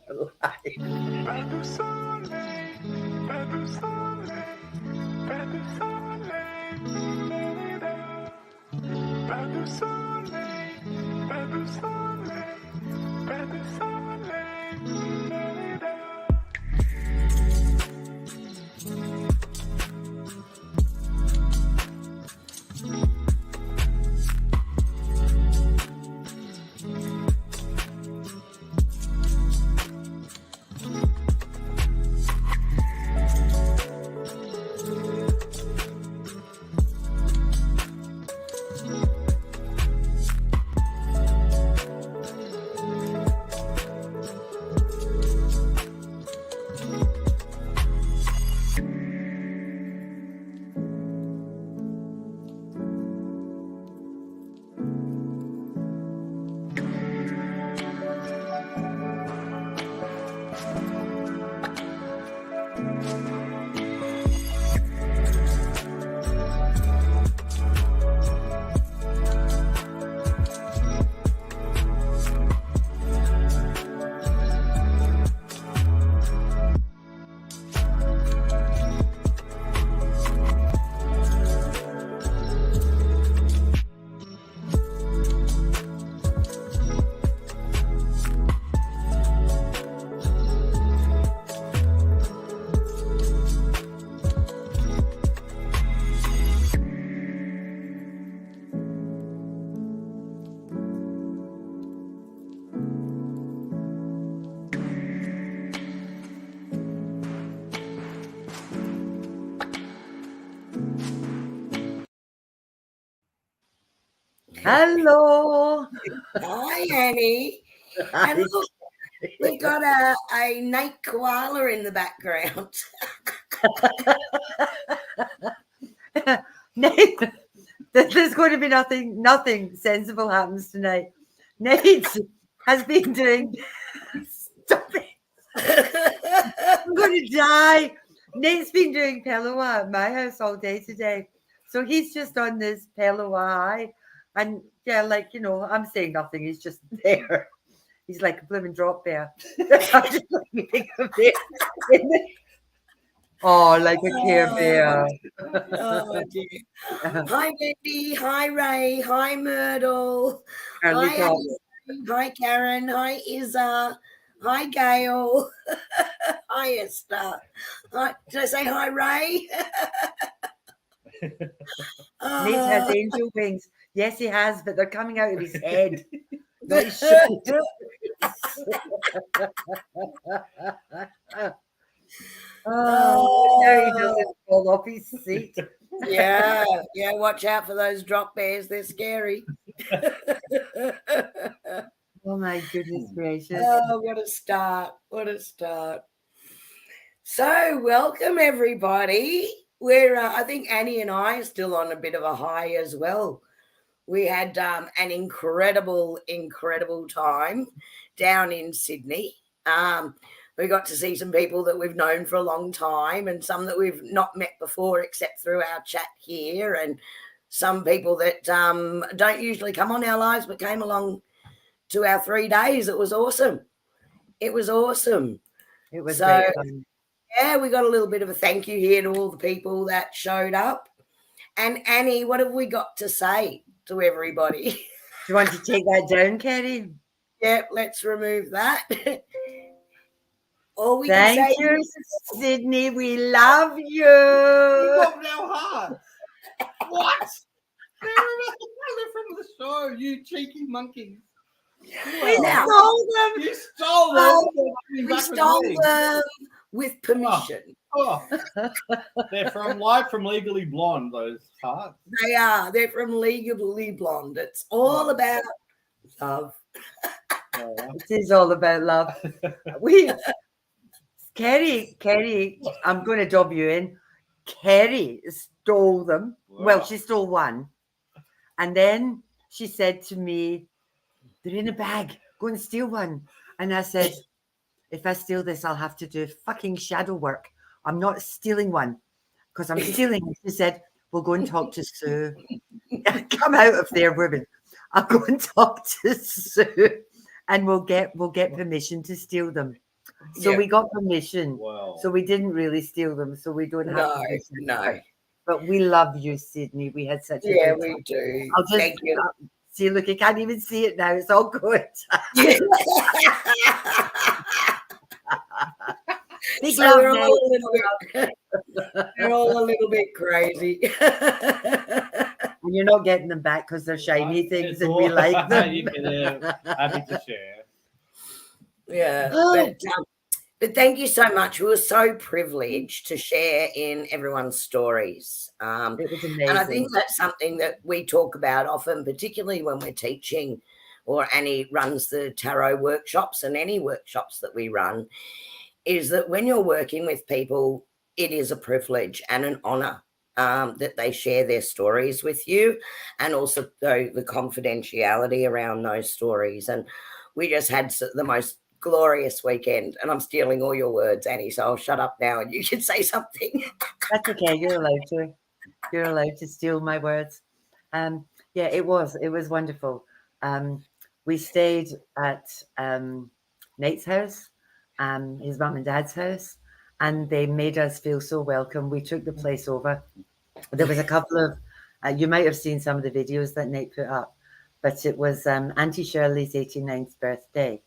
Hello. Hi, Annie. And look, we've got a night koala in the background. Nate, there's going to be nothing sensible happens tonight. Nate has been doing. Stop it! I'm going to die. Nate's been doing Pellowah at my house all day today, so he's just on this Pellowah high, and yeah, like I'm saying nothing. He's just there. He's like a blooming drop bear. I'm just like a bear. Oh, like a Care Bear. Oh, dear. Hi, Wendy. Hi, Ray. Hi, Myrtle. Early Hi, hi, Karen. Hi, Izza. Hi, Gail. Hi, Esther. Hi, did I say hi, Ray? Nate has angel wings. Yes, he has, but they're coming out of his head. Not his shoulder. Now he doesn't fall off his seat. Yeah, watch out for those drop bears. They're scary. Oh, my goodness gracious. Oh, what a start. What a start. So, welcome, everybody. We're, I think Annie and I are still on a bit of a high as well. We had an incredible time down in Sydney. We got to see some people that we've known for a long time and some that we've not met before except through our chat here, and some people that don't usually come on our lives but came along to our 3 days. It was awesome. It was awesome. It was so great fun. Yeah, we got a little bit of a thank you here to all the people that showed up. And Annie, what have we got to say to everybody? Do you want to take that down, Kerrie? Yep, let's remove that. All we Thank can say you, Sydney. We love you. You got our hearts. What? They're from the show, you cheeky monkeys. We stole them. You stole them. We stole them with permission. Oh. They're live from Legally Blonde, those hearts. They are. They're from Legally Blonde. It's all about love. It is all about love. Kerrie, I'm going to dob you in. Kerrie stole them. Wow. Well, she stole one. And then she said to me, they're in a bag. Go and steal one. And I said, if I steal this, I'll have to do fucking shadow work. I'm not stealing one because I'm stealing. She said, we'll go and talk to Sue. Come out of there, women. I'll go and talk to Sue and we'll get permission to steal them. So Yeah. we got permission. Wow. So we didn't really steal them. So we don't have permission. No. But we love you, Sydney. We had such a Yeah, good time. we do. I'll just Thank you. see. Look, I can't even see it now. It's all good. Big So love, we're Nate. all a little bit, we're all a little bit crazy. And you're not getting them back because they're shiny Right, things it's and we all- like them. You can, happy to share. Yeah, Oh. but thank you so much. We were so privileged to share in everyone's stories. It was amazing. And I think that's something that we talk about often, particularly when we're teaching, or Annie runs the tarot workshops and any workshops that we run, is that when you're working with people, it is a privilege and an honour that they share their stories with you, and also the confidentiality around those stories. And we just had the most glorious weekend, and I'm stealing all your words, Annie, so I'll shut up now and you can say something. That's okay. You're allowed to. You're allowed to steal my words. Yeah, it was wonderful. We stayed at Nate's house, his mum and dad's house, and they made us feel so welcome. We took the place over. There was a couple of, you might have seen some of the videos that Nate put up, but it was Auntie Shirley's 89th birthday.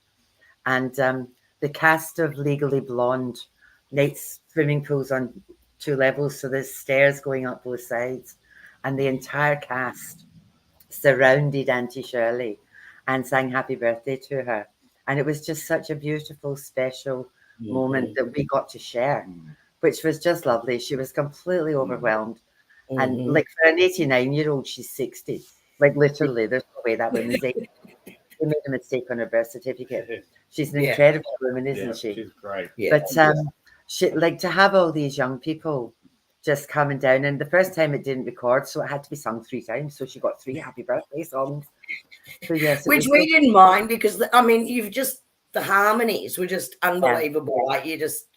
And the cast of Legally Blonde, Nate's swimming pool's on 2 levels, so there's stairs going up both sides. And the entire cast surrounded Auntie Shirley and sang happy birthday to her. And it was just such a beautiful, special moment that we got to share, which was just lovely. She was completely overwhelmed. And like for an 89-year-old, she's 60. Like literally, there's no way that woman's 80. They made a mistake on her birth certificate. She's an incredible woman, isn't she? She's great. Yeah. But she, like, to have all these young people just coming down, and the first time it didn't record, so it had to be sung 3 times. So she got 3 happy birthday songs. So yes, which we didn't mind, because I mean, the harmonies were just unbelievable. Like, you just,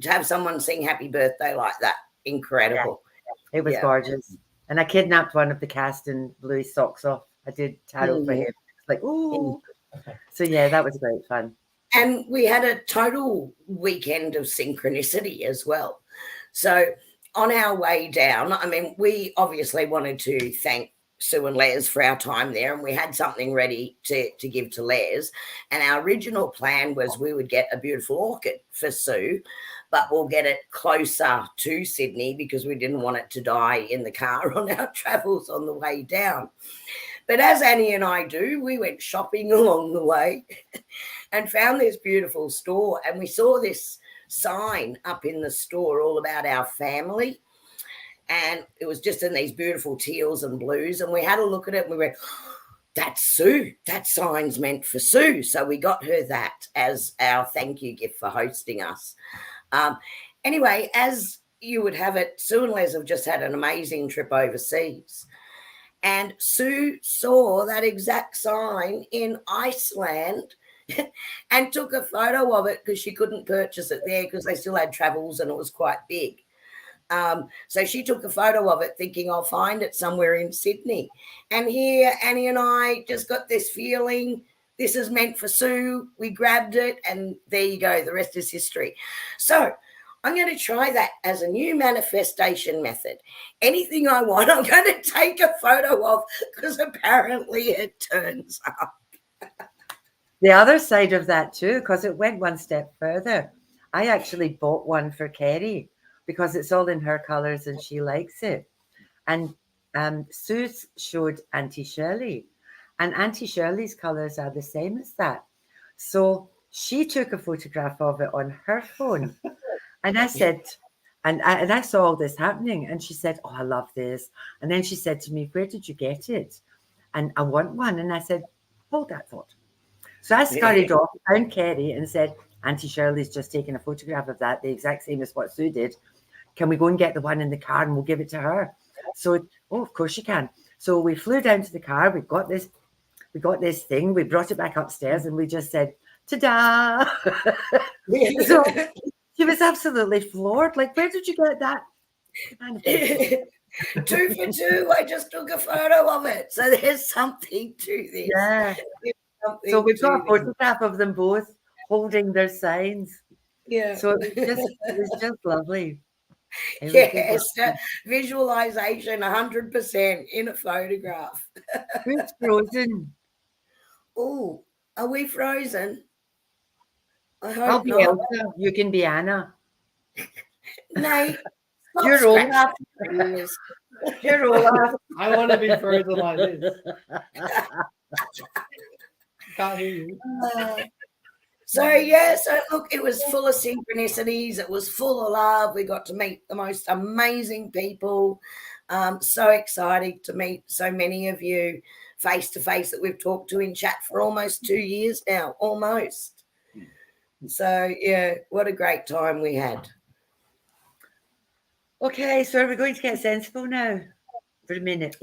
to have someone sing happy birthday like that, incredible. Yeah. It was gorgeous. And I kidnapped one of the cast and blew his socks off. I did tarot for him. It's like, ooh. So yeah, that was great fun. And we had a total weekend of synchronicity as well. So on our way down, I mean, we obviously wanted to thank Sue and Les for our time there, and we had something ready to give to Les. And our original plan was we would get a beautiful orchid for Sue, but we'll get it closer to Sydney because we didn't want it to die in the car on our travels on the way down. But as Annie and I do, we went shopping along the way and found this beautiful store, and we saw this sign up in the store all about our family, and it was just in these beautiful teals and blues, and we had a look at it and we went, oh, that's Sue, that sign's meant for Sue. So we got her that as our thank you gift for hosting us. Anyway, as you would have it, Sue and Les have just had an amazing trip overseas, and Sue saw that exact sign in Iceland and took a photo of it because she couldn't purchase it there because they still had travels and it was quite big. So she took a photo of it thinking I'll find it somewhere in Sydney. And here Annie and I just got this feeling this is meant for Sue. We grabbed it and there you go. The rest is history. So I'm going to try that as a new manifestation method. Anything I want, I'm going to take a photo of because apparently it turns up. The other side of that too, because it went one step further. I actually bought one for Kerrie because it's all in her colours and she likes it. And Sue showed Auntie Shirley, and Auntie Shirley's colours are the same as that. So she took a photograph of it on her phone. And I said, and I saw all this happening, and she said, oh, I love this. And then she said to me, where did you get it? And I want one. And I said, hold that thought. So I scurried off, found Kerrie and said, Auntie Shirley's just taken a photograph of that, the exact same as what Sue did. Can we go and get the one in the car and we'll give it to her? So, oh, of course you can. So we flew down to the car. We got this thing. We brought it back upstairs and we just said, ta-da. So she was absolutely floored. Like, where did you get that? 2 for 2. I just took a photo of it. So there's something to this. Yeah. So we've got a photograph of them both holding their signs. Yeah. So it was just lovely. It was just Yes, lovely. visualization 100% in a photograph. Who's frozen? Oh, are we frozen? I I'll hope be not. Elsa. You can be Anna. Nate, stop You're scratching Olaf. your ears. You're Olaf. I want to be frozen like this. Can't hear you. So yeah, so look, it was full of synchronicities. It was full of love. We got to meet the most amazing people. So excited to meet so many of you face to face that we've talked to in chat for almost 2 years now, almost. So yeah, what a great time we had. Okay, so are we going to get sensible now for a minute?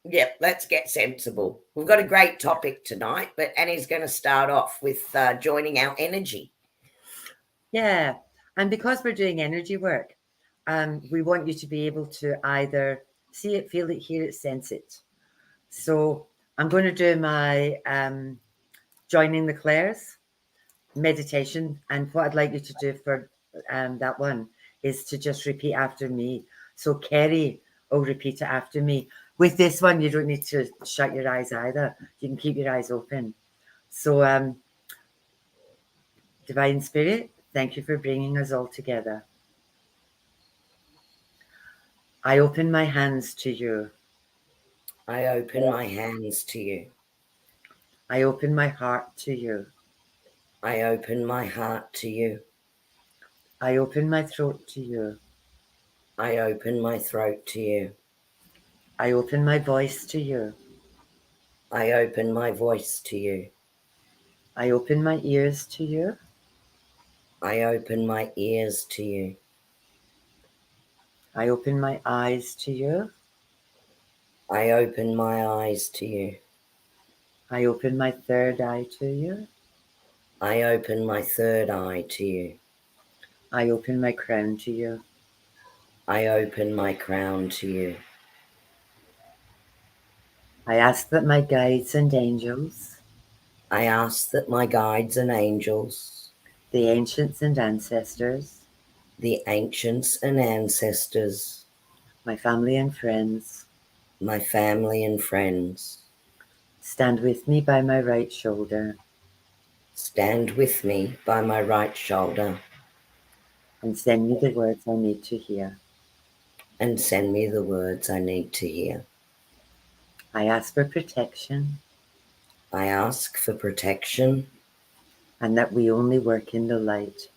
Yeah, let's get sensible. We've got a great topic tonight, but Annie's going to start off with joining our energy. Yeah, and because we're doing energy work, we want you to be able to either see it, feel it, hear it, sense it. So I'm going to do my joining the clairs meditation, and what I'd like you to do for that one is to just repeat after me. So Kerrie will repeat it after me. With this one, you don't need to shut your eyes either. You can keep your eyes open. So Divine Spirit, thank you for bringing us all together. I open my hands to you. I open my hands to you. I open my heart to you. I open my heart to you. I open my throat to you. I open my throat to you. I open my voice to you. I open my voice to you. I open my ears to you. I open my ears to you. I open my eyes to you. I open my eyes to you. I open my third eye to you. I open my third eye to you. I open my crown to you. I open my crown to you. I ask that my guides and angels, I ask that my guides and angels, the ancients and ancestors, the ancients and ancestors, my family and friends, my family and friends, stand with me by my right shoulder stand with me by my right shoulder and send me the words I need to hear. and send me the words I need to hear. I ask for protection I ask for protection and that we only work in the light.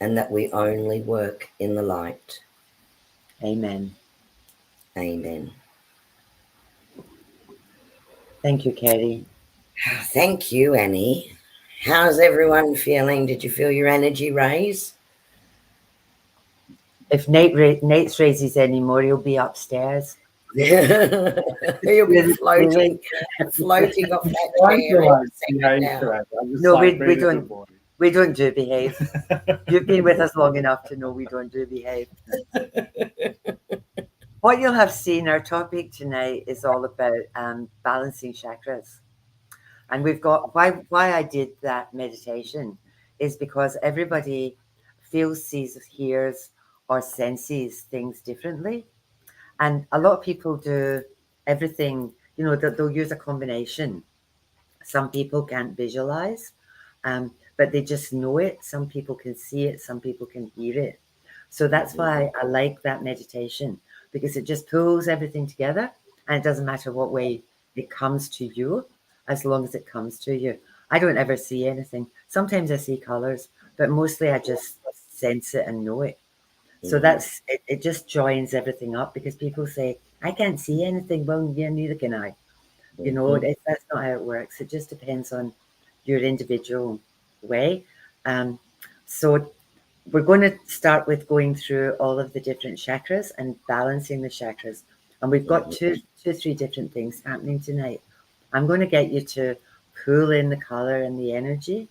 and that we only work in the light. Amen. Amen. Thank you, Kerrie. Thank you, Annie. How's everyone feeling? Did you feel your energy raise? If Nate's raises anymore, he'll be upstairs. You'll be floating off that chair. No, we don't do behave. You've been with us long enough to know we don't do behave. What you'll have seen, our topic tonight is all about balancing chakras. And we've got why I did that meditation is because everybody feels, sees, hears, or senses things differently. And a lot of people do everything, they'll use a combination. Some people can't visualize, but they just know it. Some people can see it, some people can hear it. So that's why I like that meditation, because it just pulls everything together, and it doesn't matter what way it comes to you, as long as it comes to you. I don't ever see anything. Sometimes I see colors, but mostly I just sense it and know it. So that's it, it just joins everything up, because people say, I can't see anything. Well, yeah, neither can I. That's not how it works. It just depends on your individual way. So we're going to start with going through all of the different chakras and balancing the chakras. And we've got two, 3 different things happening tonight. I'm going to get you to pull in the color and the energy,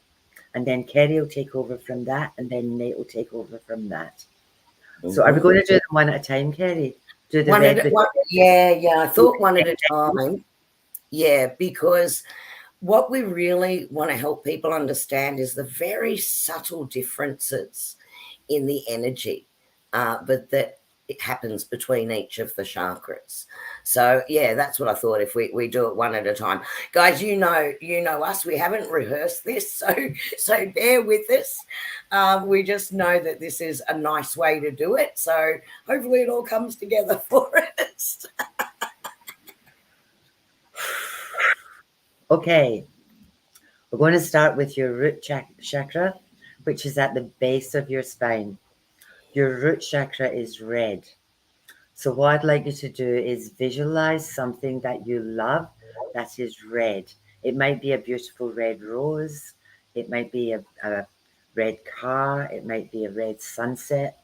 and then Kerrie will take over from that, and then Nate will take over from that. So are we going to do them one at a time, Kerrie? Do the Yeah, I thought one at a time. Yeah, because what we really want to help people understand is the very subtle differences in the energy, but that it happens between each of the chakras. So yeah, that's what I thought. If we do it one at a time, guys, you know us. We haven't rehearsed this, so bear with us. We just know that this is a nice way to do it. So hopefully it all comes together for us. Okay, we're going to start with your root chakra, which is at the base of your spine. Your root chakra is red. So what I'd like you to do is visualize something that you love that is red. It might be a beautiful red rose. It might be a red car. It might be a red sunset.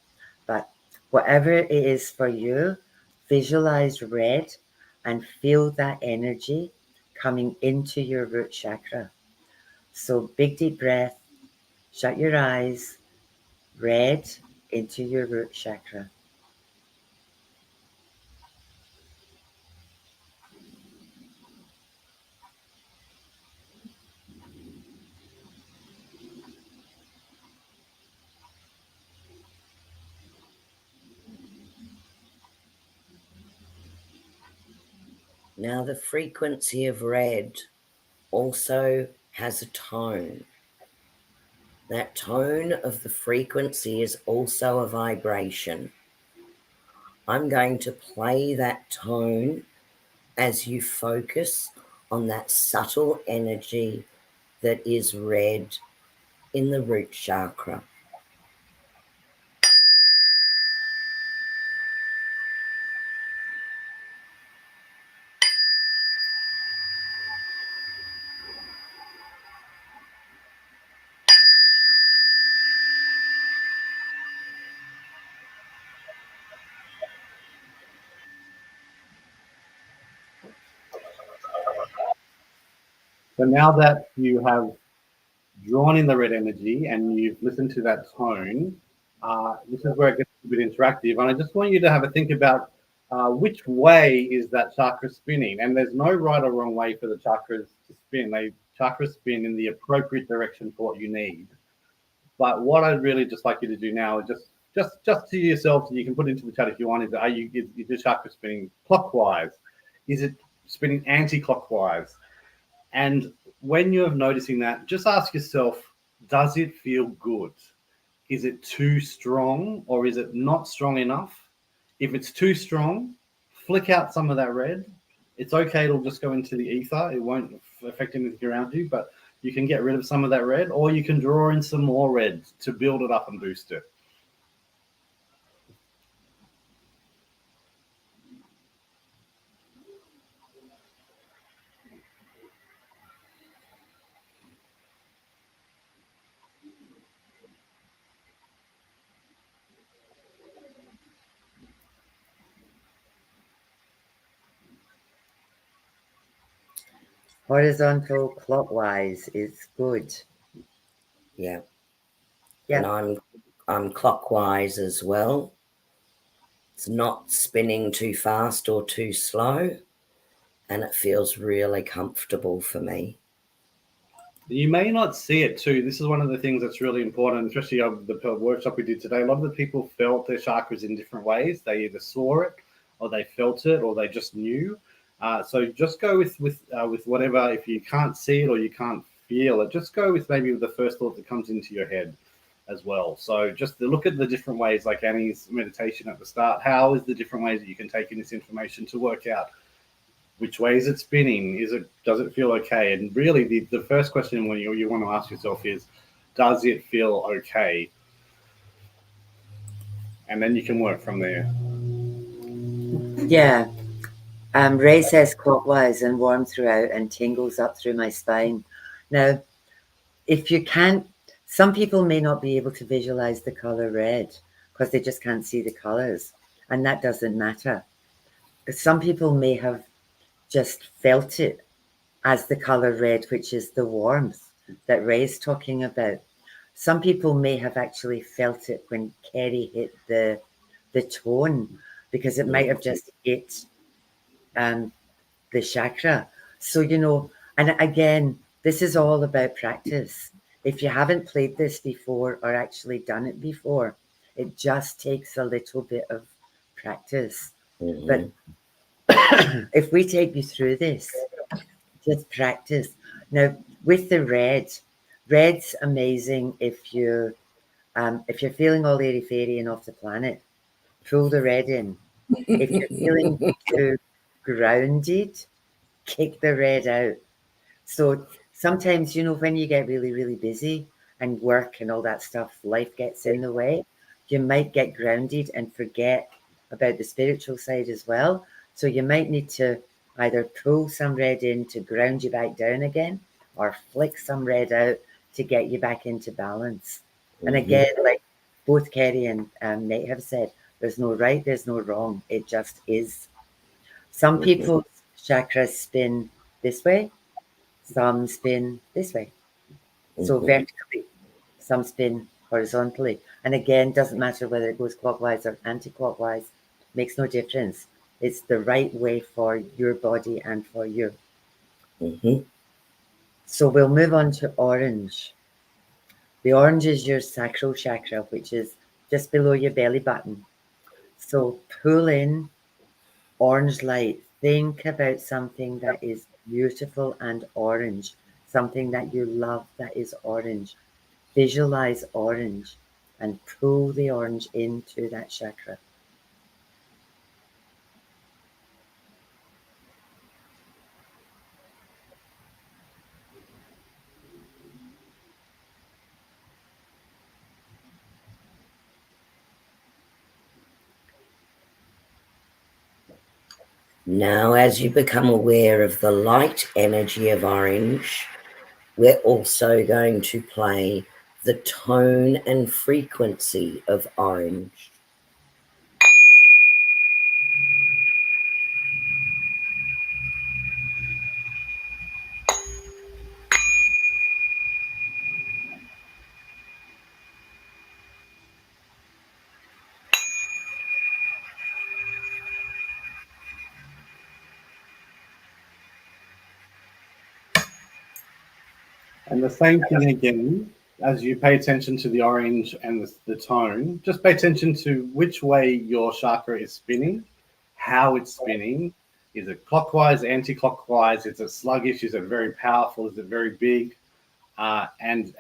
But whatever it is for you, visualize red and feel that energy coming into your root chakra. So big deep breath, shut your eyes, red into your root chakra. Now the frequency of red also has a tone. That tone of the frequency is also a vibration. I'm going to play that tone as you focus on that subtle energy that is red in the root chakra. So now that you have drawn in the red energy and you've listened to that tone, this is where it gets a bit interactive. And I just want you to have a think about which way is that chakra spinning. And there's no right or wrong way for the chakras to spin. They chakras spin in the appropriate direction for what you need. But what I'd really just like you to do now is just to yourself, and you can put it into the chat if you want, is the chakra spinning clockwise? Is it spinning anti-clockwise? And when you're noticing that, just ask yourself, does it feel good? Is it too strong or is it not strong enough? If it's too strong, flick out some of that red. It's okay, it'll just go into the ether. It won't affect anything around you, but you can get rid of some of that red, or you can draw in some more red to build it up and boost it. Horizontal clockwise is good. Yeah. Yeah. And I'm clockwise as well. It's not spinning too fast or too slow, and it feels really comfortable for me. You may not see it too. This is one of the things that's really important, especially of the workshop we did today. A lot of the people felt their chakras in different ways. They either saw it, or they felt it, or they just knew. So just go with whatever. If you can't see it or you can't feel it, just go with maybe the first thought that comes into your head as well. So just look at the different ways, like Annie's meditation at the start. How is the different ways that you can take in this information to work out which way is it spinning? Does it feel okay? And really, the first question when you want to ask yourself is, does it feel okay? And then you can work from there. Yeah. Ray says clockwise and warm throughout and tingles up through my spine. Now, if you can't, some people may not be able to visualize the color red because they just can't see the colors. And that doesn't matter. Some people may have just felt it as the color red, which is the warmth that Ray's talking about. Some people may have actually felt it when Kerrie hit the tone, because it might have just hit the chakra. So, and again, This is all about practice. If you haven't played this before or actually done it before, it just takes a little bit of practice. But if we take you through this, just practice. Now, with the red's amazing if you're feeling all airy-fairy and off the planet, pull the red in. If you're feeling too grounded, kick the red out. So sometimes, when you get really, really busy and work and all that stuff, life gets in the way, you might get grounded and forget about the spiritual side as well. So you might need to either pull some red in to ground you back down again, or flick some red out to get you back into balance. And again, like both Kerrie and Nate have said, there's no right, there's no wrong. It just is. Some people's chakras spin this way, some spin this way. So vertically, some spin horizontally. And again, doesn't matter whether it goes clockwise or anti-clockwise, makes no difference. It's the right way for your body and for you. So we'll move on to orange. The orange is your sacral chakra, which is just below your belly button. So pull in orange light. Think about something that is beautiful and orange, something that you love that is orange. Visualize orange and pull the orange into that chakra. Now, as you become aware of the light energy of orange, we're also going to play the tone and frequency of orange. And the same thing again, as you pay attention to the orange and the tone, just pay attention to which way your chakra is spinning, how it's spinning. Is it clockwise, anti-clockwise? Is it sluggish? Is it very powerful? Is it very big? And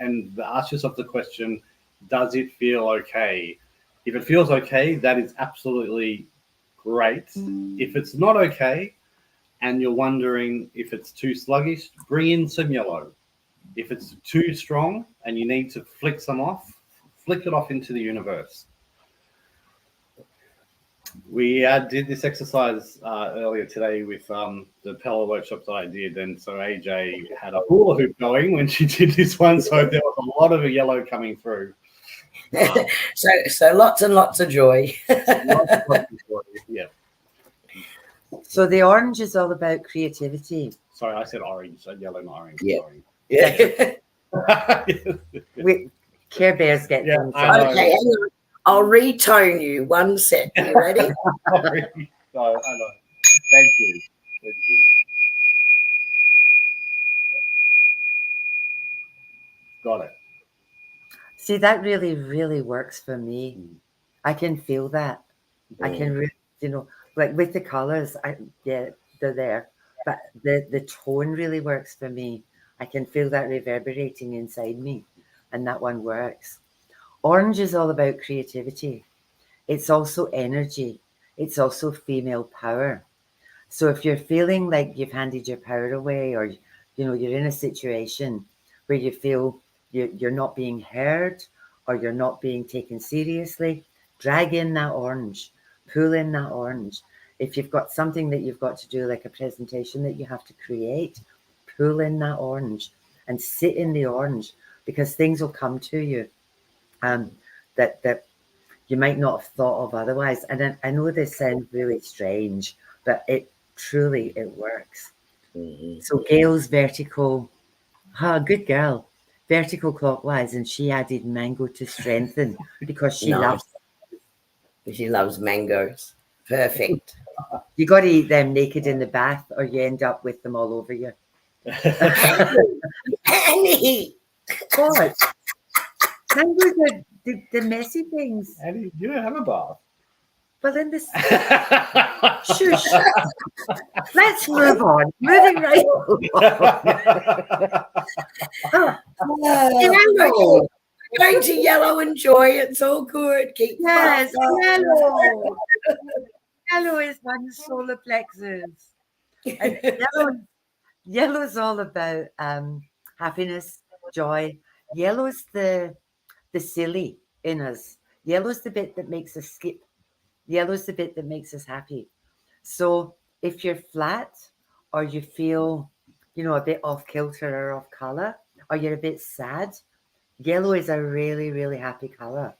ask yourself the question, does it feel okay? If it feels okay, that is absolutely great. If it's not okay and you're wondering if it's too sluggish, bring in some yellow. If it's too strong and you need to flick some off, flick it off into the universe. We did this exercise earlier today with the Pellowah workshop that I did, and so AJ had a hula hoop going when she did this one, so there was a lot of yellow coming through. So lots and lots of joy. Yeah. So the orange is all about creativity. Sorry, I said orange, so yellow, not orange. Yeah. Sorry. Yeah. Care Bears get Yeah, things. Okay, hang on. I'll retone you. One sec. You ready? Sorry. No, I know. Thank you. Thank you. Got it. See, that really, really works for me. I can feel that. I can really, like with the colors, they're there. But the tone really works for me. I can feel that reverberating inside me. And that one works. Orange is all about creativity. It's also energy. It's also female power. So if you're feeling like you've handed your power away, or you're in a situation where you feel you're not being heard or you're not being taken seriously, drag in that orange, pull in that orange. If you've got something that you've got to do, like a presentation that you have to create, pull in that orange and sit in the orange, because things will come to you that you might not have thought of otherwise. And I know this sounds really strange, but it works. So Gail's vertical, good girl, vertical clockwise, and she added mango to strengthen because she loves. She loves mangoes. Perfect. You got to eat them naked in the bath, or you end up with them all over you. Annie. What? Mangoes are the messy things. Annie, you don't have a bath. Well, in this, shush. Let's move on. Moving right along. Yellow. Going to yellow and joy. It's all good. Keep the Yes, bath up. yellow. Yellow is one solar plexus. And yellow is all about happiness, joy. Yellow's the silly in us. Yellow's the bit that makes us skip. Yellow's the bit that makes us happy. So if you're flat or you feel, a bit off kilter or off color, or you're a bit sad, yellow is a really, really happy color.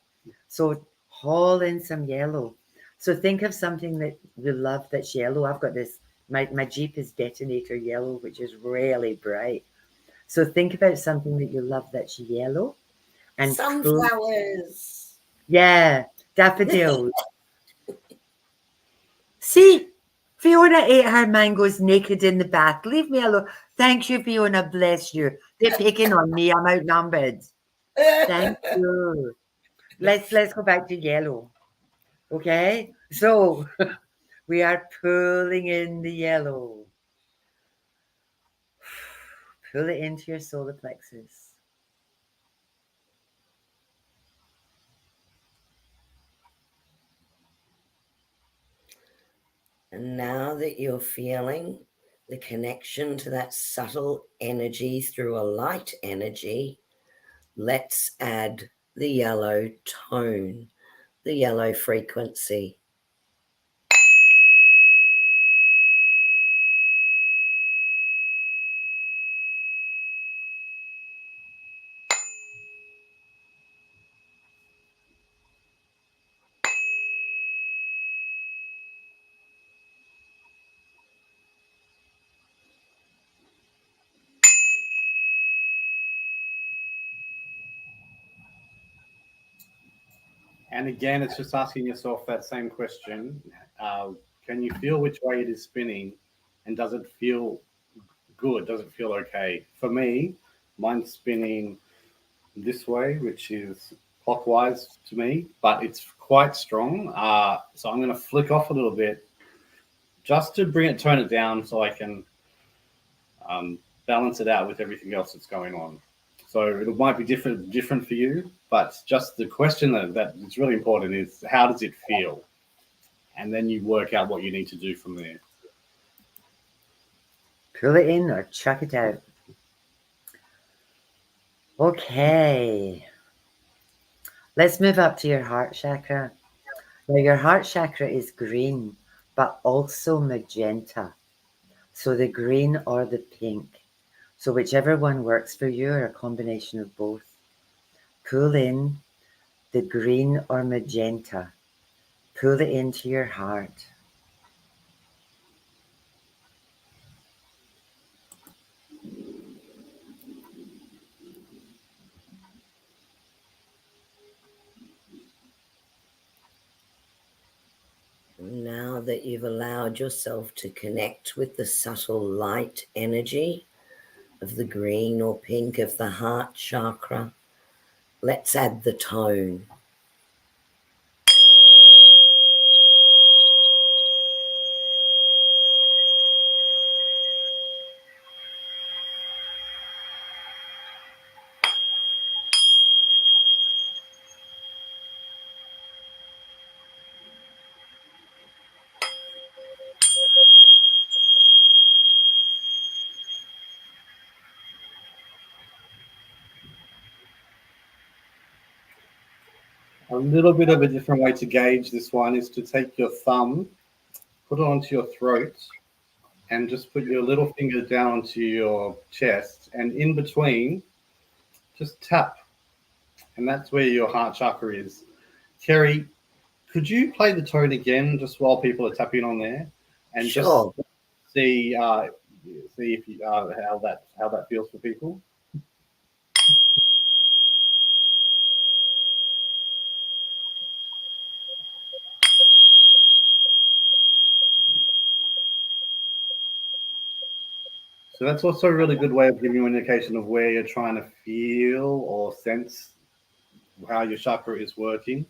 So haul in some yellow. So think of something that you love that's yellow. I've got this, my Jeep is detonator yellow, which is really bright. So think about something that you love that's yellow. And sunflowers. Yeah, daffodils. See, Fiona ate her mangoes naked in the bath. Leave me alone. Thank you, Fiona. Bless you. They're picking on me. I'm outnumbered. Thank you. Let's go back to yellow. Okay? So we are pulling in the yellow. Pull it into your solar plexus. And now that you're feeling the connection to that subtle energy through a light energy, let's add the yellow tone, the yellow frequency. And again, it's just asking yourself that same question. Can you feel which way it is spinning? And does it feel good? Does it feel okay? For me, mine's spinning this way, which is clockwise to me, but it's quite strong. So I'm going to flick off a little bit just to tone it down so I can balance it out with everything else that's going on. So it might be different for you, but just the question that is really important is how does it feel? And then you work out what you need to do from there. Pull it in or chuck it out. Okay. Let's move up to your heart chakra. Now, your heart chakra is green, but also magenta. So the green or the pink. So whichever one works for you, or a combination of both. Pull in the green or magenta. Pull it into your heart. Now that you've allowed yourself to connect with the subtle light energy of the green or pink of the heart chakra, let's add the tone. A little bit of a different way to gauge this one is to take your thumb, put it onto your throat, and just put your little finger down onto your chest, and in between, just tap. And that's where your heart chakra is. Kerrie, could you play the tone again just while people are tapping on there? And Sure. just see if you, how that feels for people. So that's also a really good way of giving you an indication of where you're trying to feel or sense how your chakra is working.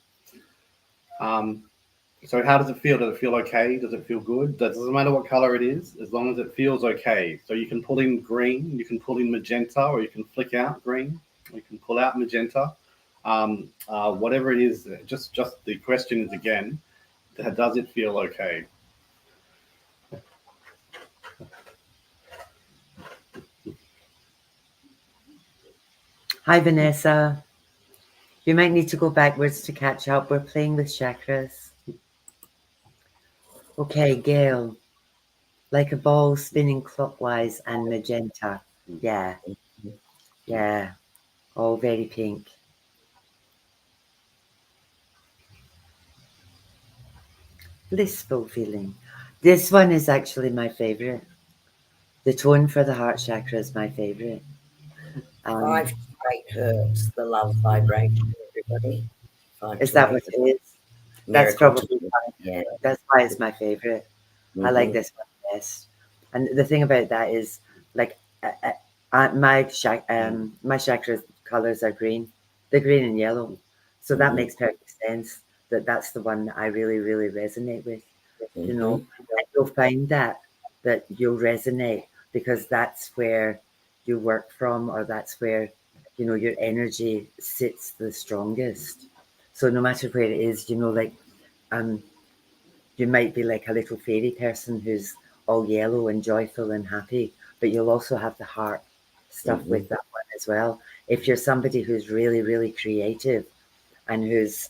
So how does it feel? Does it feel okay? Does it feel good? Doesn't matter what color it is, as long as it feels okay. So you can pull in green, you can pull in magenta, or you can flick out green, or you can pull out magenta. Whatever it is, just the question is again, does it feel okay? Hi, Vanessa. You might need to go backwards to catch up. We're playing with chakras. Okay, Gail. Like a ball spinning clockwise and magenta. Yeah, yeah. All very pink. Blissful feeling. This one is actually my favorite. The tone for the heart chakra is my favorite. 5 to 8 hertz, the love vibration, everybody. 5 Is to that 8. what it is? That's Miracle probably time. why. Yeah. That's why it's my favorite. I like this one best. And the thing about that is, like, my chakra colors are green. They're green and yellow, so that makes perfect sense. That's the one that I really, really resonate with. You know, and you'll find that you'll resonate because that's where you work from, or that's where your energy sits the strongest. So no matter where it is, like um, you might be like a little fairy person who's all yellow and joyful and happy, but you'll also have the heart stuff with that one as well. If you're somebody who's really, really creative and who's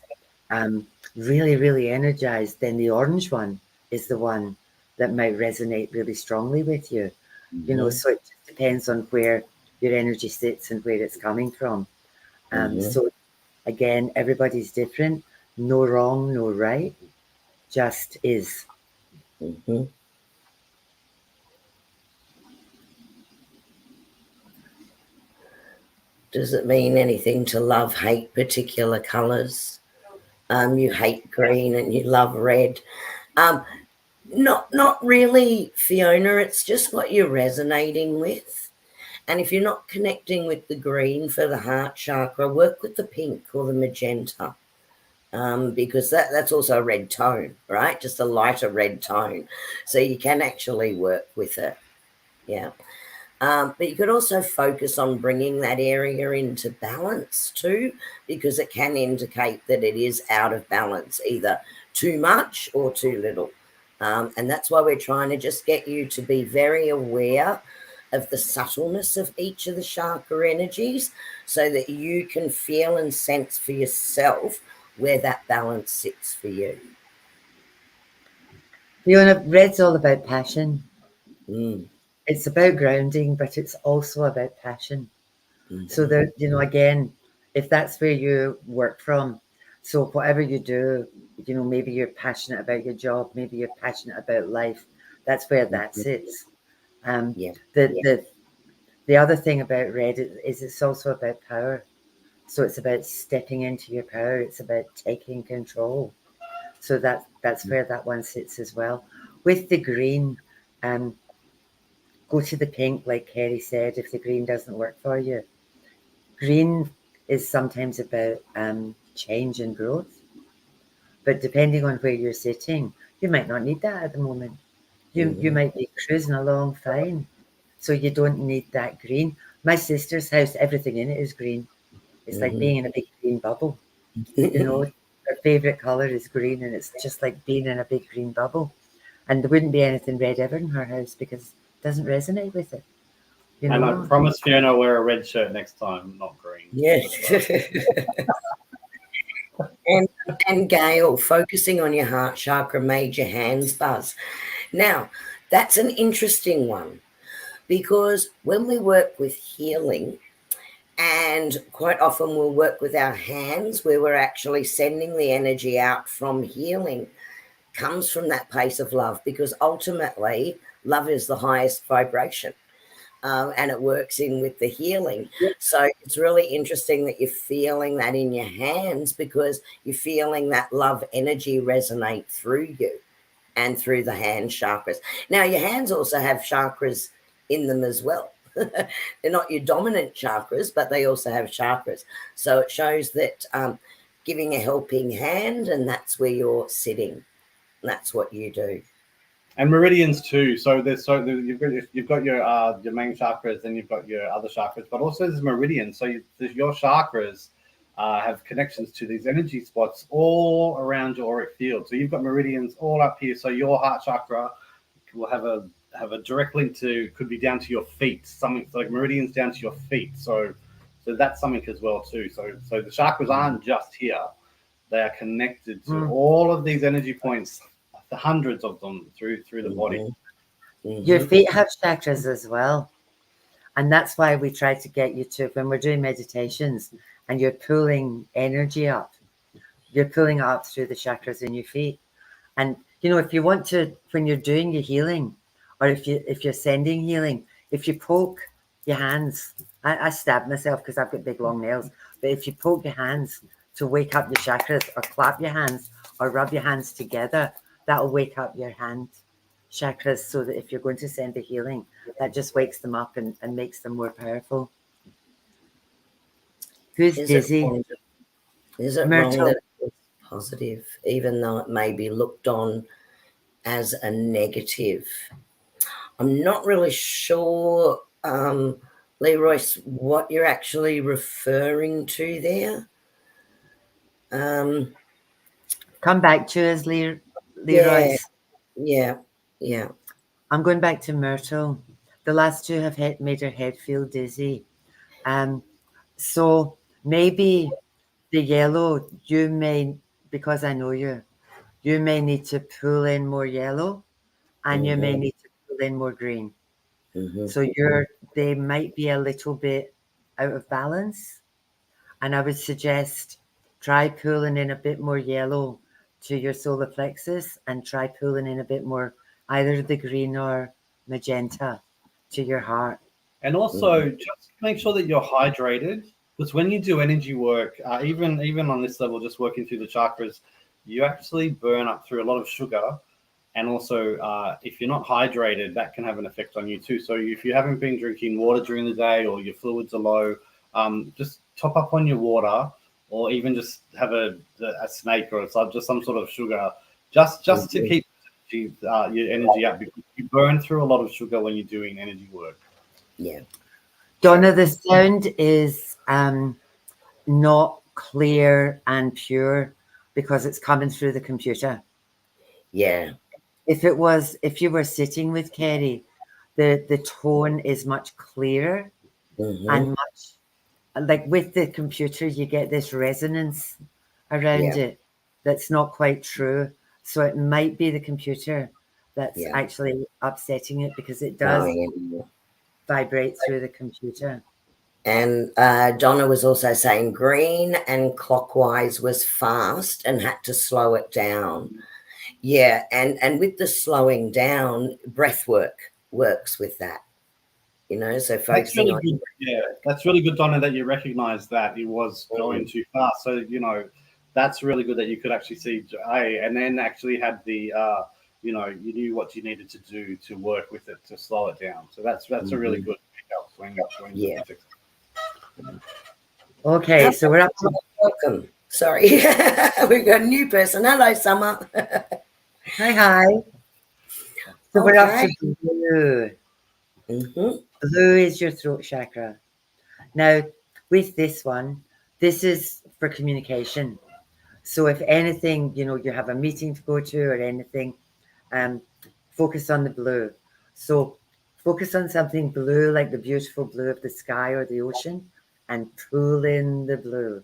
really, really energized, then the orange one is the one that might resonate really strongly with you. So it just depends on where your energy sits and where it's coming from. So again, everybody's different. No wrong, no right, just is. Does it mean anything to love, hate particular colours? You hate green and you love red. Not really, Fiona. It's just what you're resonating with. And if you're not connecting with the green for the heart chakra, work with the pink or the magenta. Because that's also a red tone, right? Just a lighter red tone. So you can actually work with it. Yeah. But you could also focus on bringing that area into balance too, because it can indicate that it is out of balance, either too much or too little. And that's why we're trying to just get you to be very aware of the subtleness of each of the chakra energies so that you can feel and sense for yourself where that balance sits for you. Fiona, red's all about passion. Mm. It's about grounding, but it's also about passion. So that, again, if that's where you work from, so whatever you do, maybe you're passionate about your job, maybe you're passionate about life. That's where that sits. The other thing about red is it's also about power. So it's about stepping into your power. It's about taking control. So that's where that one sits as well. With the green, go to the pink, like Kerrie said, if the green doesn't work for you. Green is sometimes about change and growth, but depending on where you're sitting, you might not need that at the moment. You might be cruising along fine, so you don't need that green. My sister's house, everything in it is green. It's like being in a big green bubble. Her favorite color is green, and it's just like being in a big green bubble. And there wouldn't be anything red ever in her house because it doesn't resonate with it. And I promise Fiona I'll wear a red shirt next time, not green. Yes. and Gail, focusing on your heart chakra made your hands buzz. Now, that's an interesting one because when we work with healing, and quite often we'll work with our hands where we're actually sending the energy out from healing, comes from that place of love, because ultimately love is the highest vibration. And it works in with the healing. So it's really interesting that you're feeling that in your hands because you're feeling that love energy resonate through you and through the hand chakras. Now, your hands also have chakras in them as well. They're not your dominant chakras, but they also have chakras. So it shows that giving a helping hand, and that's where you're sitting. That's what you do. And meridians too. So you've got your main chakras, then you've got your other chakras, but also there's meridians. So your chakras have connections to these energy spots all around your auric field. So you've got meridians all up here. So your heart chakra will have a direct link to, could be down to your feet. Something like meridians down to your feet. So that's something as well too. So the chakras aren't just here. They are connected to all of these energy points, the hundreds of them through the body. Your feet have chakras as well. And that's why we try to get you to, when we're doing meditations and you're pulling energy up, you're pulling it up through the chakras in your feet. And, you know, if you want to, when you're doing your healing, or if you're sending healing, if you poke your hands, I stab myself because I've got big long nails, but if you poke your hands to wake up your chakras, or clap your hands or rub your hands together, that'll wake up your hand chakras, so that if you're going to send a healing, that just wakes them up and makes them more powerful. Who's dizzy? Is it wrong that it's positive, even though it may be looked on as a negative? I'm not really sure, Leroy, what you're actually referring to there. Come back to us, Leroy. Yeah. I'm going back to Myrtle. The last two have made her head feel dizzy. So maybe the yellow, you may, because I know you may need to pull in more yellow, and you may need to pull in more green. So they might be a little bit out of balance. And I would suggest try pulling in a bit more yellow to your solar plexus, and try pulling in a bit more either the green or magenta to your heart. And also just make sure that you're hydrated, because when you do energy work, even on this level, just working through the chakras, you actually burn up through a lot of sugar. And also, if you're not hydrated, that can have an effect on you too. So if you haven't been drinking water during the day, or your fluids are low, just top up on your water, or even just have a snake or just some sort of sugar, just to keep your energy up, because you burn through a lot of sugar when you're doing energy work. Yeah. Donna, the sound is not clear and pure because it's coming through the computer. Yeah. If you were sitting with Kerrie, the tone is much clearer and much, like with the computer, you get this resonance around it that's not quite true. So it might be the computer that's actually upsetting it, because it does vibrate through the computer. And Donna was also saying green and clockwise was fast and had to slow it down. Yeah, and with the slowing down, breath work works with that. You know, so focusing on. Yeah, that's really good, Donna, that you recognise that it was going too fast. So, you know, that's really good that you could actually see, and then actually had the, you know, you knew what you needed to do to work with it to slow it down. So that's a really good help when Okay, so we're up to. Welcome. Sorry, we've got a new person. Hello, Summer. Hi. So we're up to blue. Blue is your throat chakra. Now, with this one, this is for communication. So if anything, you know, you have a meeting to go to or anything, focus on the blue. So focus on something blue, like the beautiful blue of the sky or the ocean, and pull in the blue.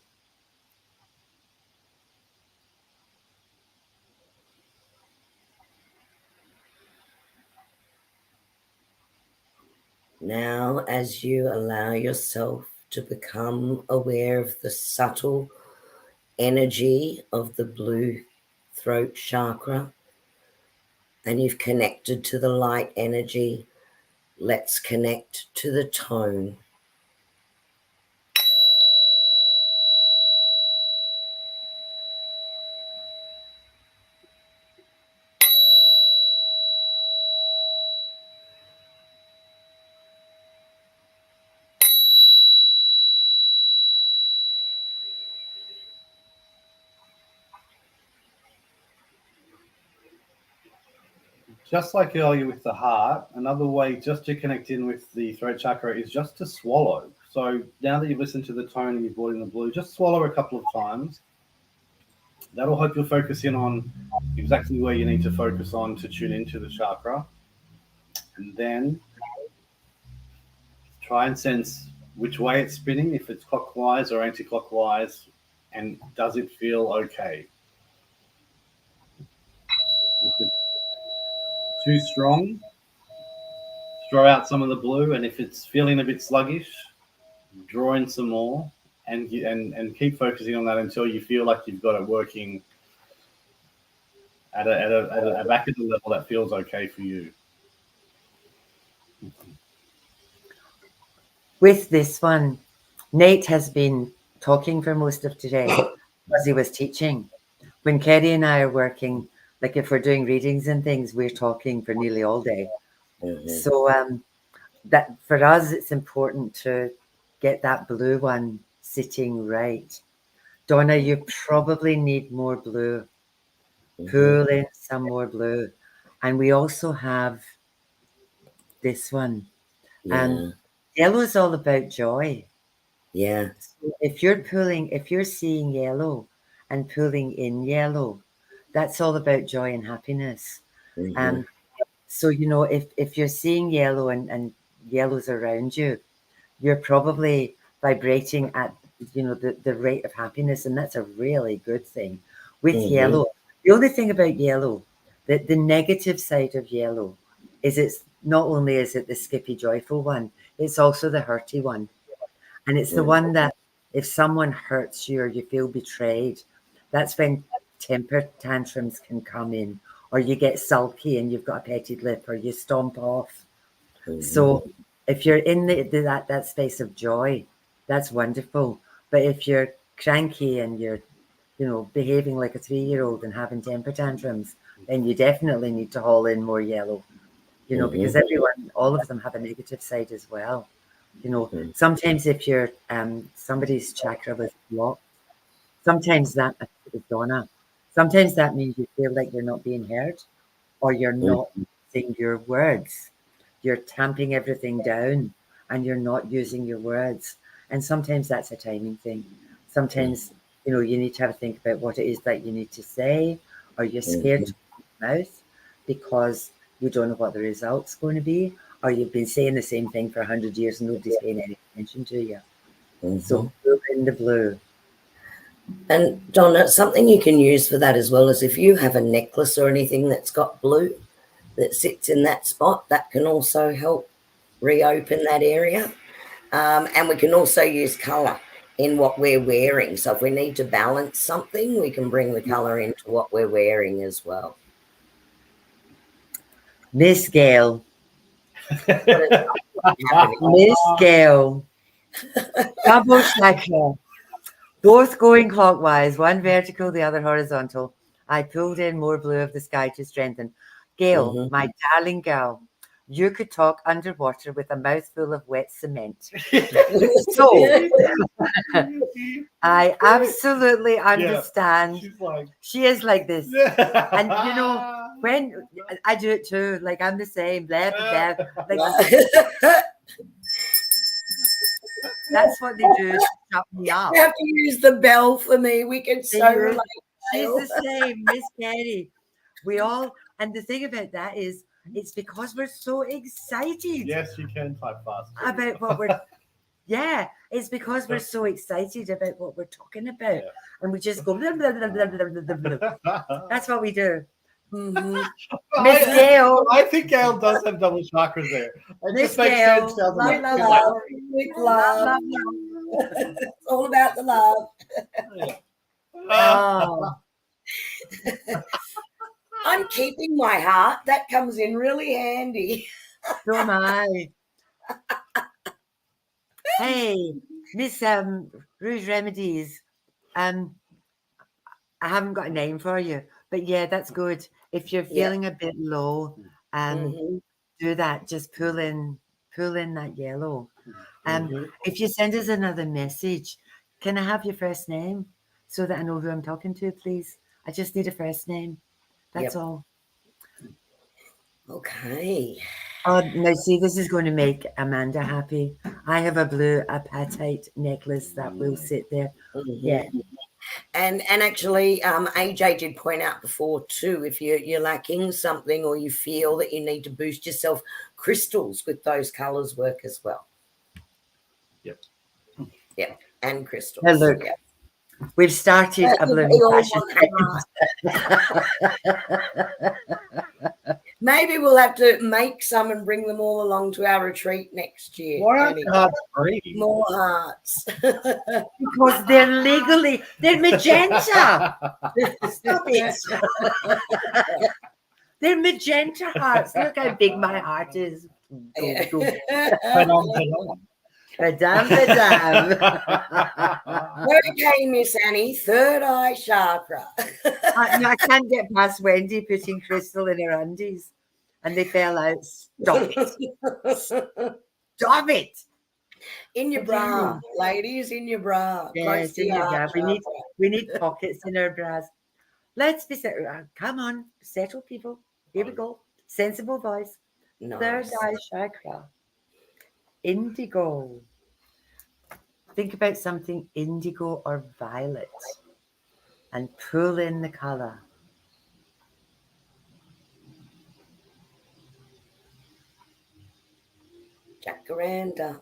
Now, as you allow yourself to become aware of the subtle energy of the blue throat chakra, and you've connected to the light energy, let's connect to the tone. just like earlier with the heart, another way just to connect in with the throat chakra is just to swallow. So now that you've listened to the tone and you've brought in the blue, just swallow a couple of times. That'll help you focus in on exactly where you need to focus on to tune into the chakra. And then try and sense which way it's spinning, if it's clockwise or anti-clockwise, and does it feel okay? If it's too strong, throw out some of the blue, and if it's feeling a bit sluggish, draw in some more, and keep focusing on that until you feel like you've got it working at a back at the level that feels okay for you. With this one, Nate has been talking for most of today because he was teaching. When Kerrie and I are working, like if we're doing readings and things, we're talking for nearly all day. So that for us, it's important to get that blue one sitting right. Donna, you probably need more blue. Pull in some more blue. And we also have this one. Yellow is all about joy. Yeah. So if you're seeing yellow and pulling in yellow, that's all about joy and happiness. So, if you're seeing yellow and yellow's around you, you're probably vibrating at, the rate of happiness. And that's a really good thing. With yellow, the only thing about yellow, the negative side of yellow is it's not only is it the skippy joyful one, it's also the hurty one. And it's the one that if someone hurts you or you feel betrayed, that's when temper tantrums can come in, or you get sulky and you've got a petted lip, or you stomp off. So if you're in that space of joy, that's wonderful. But if you're cranky and you're, behaving like a 3-year-old and having temper tantrums, then you definitely need to haul in more yellow, because all of them have a negative side as well. Sometimes if you're somebody's chakra was blocked, sometimes that is Donna. Sometimes that means you feel like you're not being heard, or you're not using your words. You're tamping everything down, and you're not using your words. And sometimes that's a timing thing. Sometimes you need to have a think about what it is that you need to say, or you're scared to open your mouth because you don't know what the result's going to be, or you've been saying the same thing for 100 years and nobody's paying any attention to you. So blue in the blue. And Donna, something you can use for that as well is if you have a necklace or anything that's got blue that sits in that spot, that can also help reopen that area. And we can also use colour in what we're wearing. So if we need to balance something, we can bring the colour into what we're wearing as well. Miss Gail. Miss Gail. Double chakra. Both going clockwise, one vertical, the other horizontal. I pulled in more blue of the sky to strengthen. Gail, my darling girl, you could talk underwater with a mouthful of wet cement. So I absolutely understand. She is like this. And when I do it too, like I'm the same, blah, blah, blah. Like, that's what they do to shut me up. You have to use the bell for me. We can so relate. She's the same, Miss Kerrie. We all, and the thing about that is, it's because we're so excited. Yes, you can type fast. About what we're, it's because we're so excited about what we're talking about. And we just go, blah, blah, blah, blah, blah, blah, blah. That's what we do. Miss Gail. I think Gail does have double chakras there. It Miss just makes Gail. sense, doesn't it? Love. With love. It's all about the love. Oh. I'm keeping my heart. That comes in really handy. So am I. Hey, Miss Rouge Remedies. I haven't got a name for you, but yeah, that's good. If you're feeling a bit low, do that. Just pull in that yellow. If you send us another message, can I have your first name so that I know who I'm talking to, please? I just need a first name. That's all. Okay. Oh, now see, this is going to make Amanda happy. I have a blue apatite necklace that will sit there. Yeah. And actually, AJ did point out before too, if you're lacking something or you feel that you need to boost yourself, crystals with those colours work as well. Yep. Yep, and crystals. Now look, yep. We've started a blooming They all fashion. want Maybe we'll have to make some and bring them all along to our retreat next year. Why aren't Annie. the hearts free? More hearts. Because they're magenta. Stop it. They're magenta hearts. Look how big my heart is. Madame. Okay, Miss Annie, third eye chakra. I can't get past Wendy putting crystal in her undies. And they fell out. Stop it. Stop it. In your bra, ladies, in your bra. Yes, in your bra. We need pockets in our bras. Let's be come on, settle people. Here we go. Sensible voice. Nice. Third eye chakra. Indigo. Think about something indigo or violet and pull in the color. Jacaranda.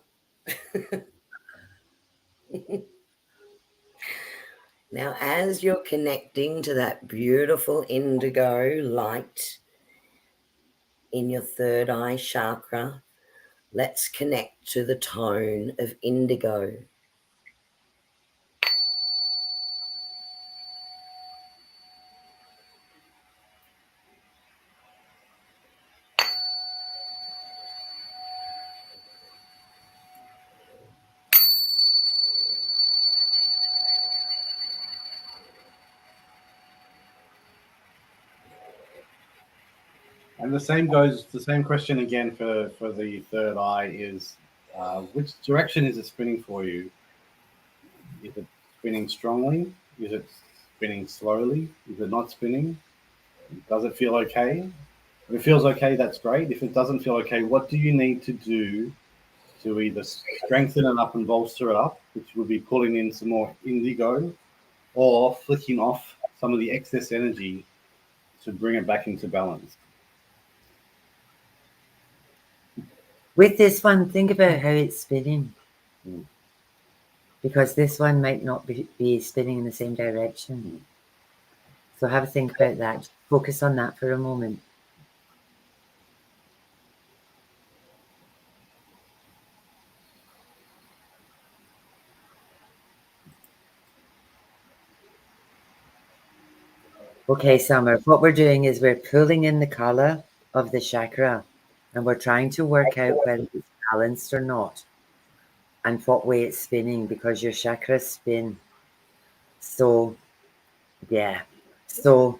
Now, as you're connecting to that beautiful indigo light in your third eye chakra, let's connect to the tone of indigo. And the same question again for the third eye is, which direction is it spinning for you? Is it spinning strongly? Is it spinning slowly? Is it not spinning? Does it feel okay? If it feels okay, that's great. If it doesn't feel okay, what do you need to do to either strengthen it up and bolster it up, which would be pulling in some more indigo, or flicking off some of the excess energy to bring it back into balance? With this one, think about how it's spinning. Mm. Because this one might not be spinning in the same direction. So have a think about that. Focus on that for a moment. Okay, Summer, what we're doing is we're pulling in the color of the chakra and we're trying to work out whether it's balanced or not and what way it's spinning because your chakras spin. So, yeah. So,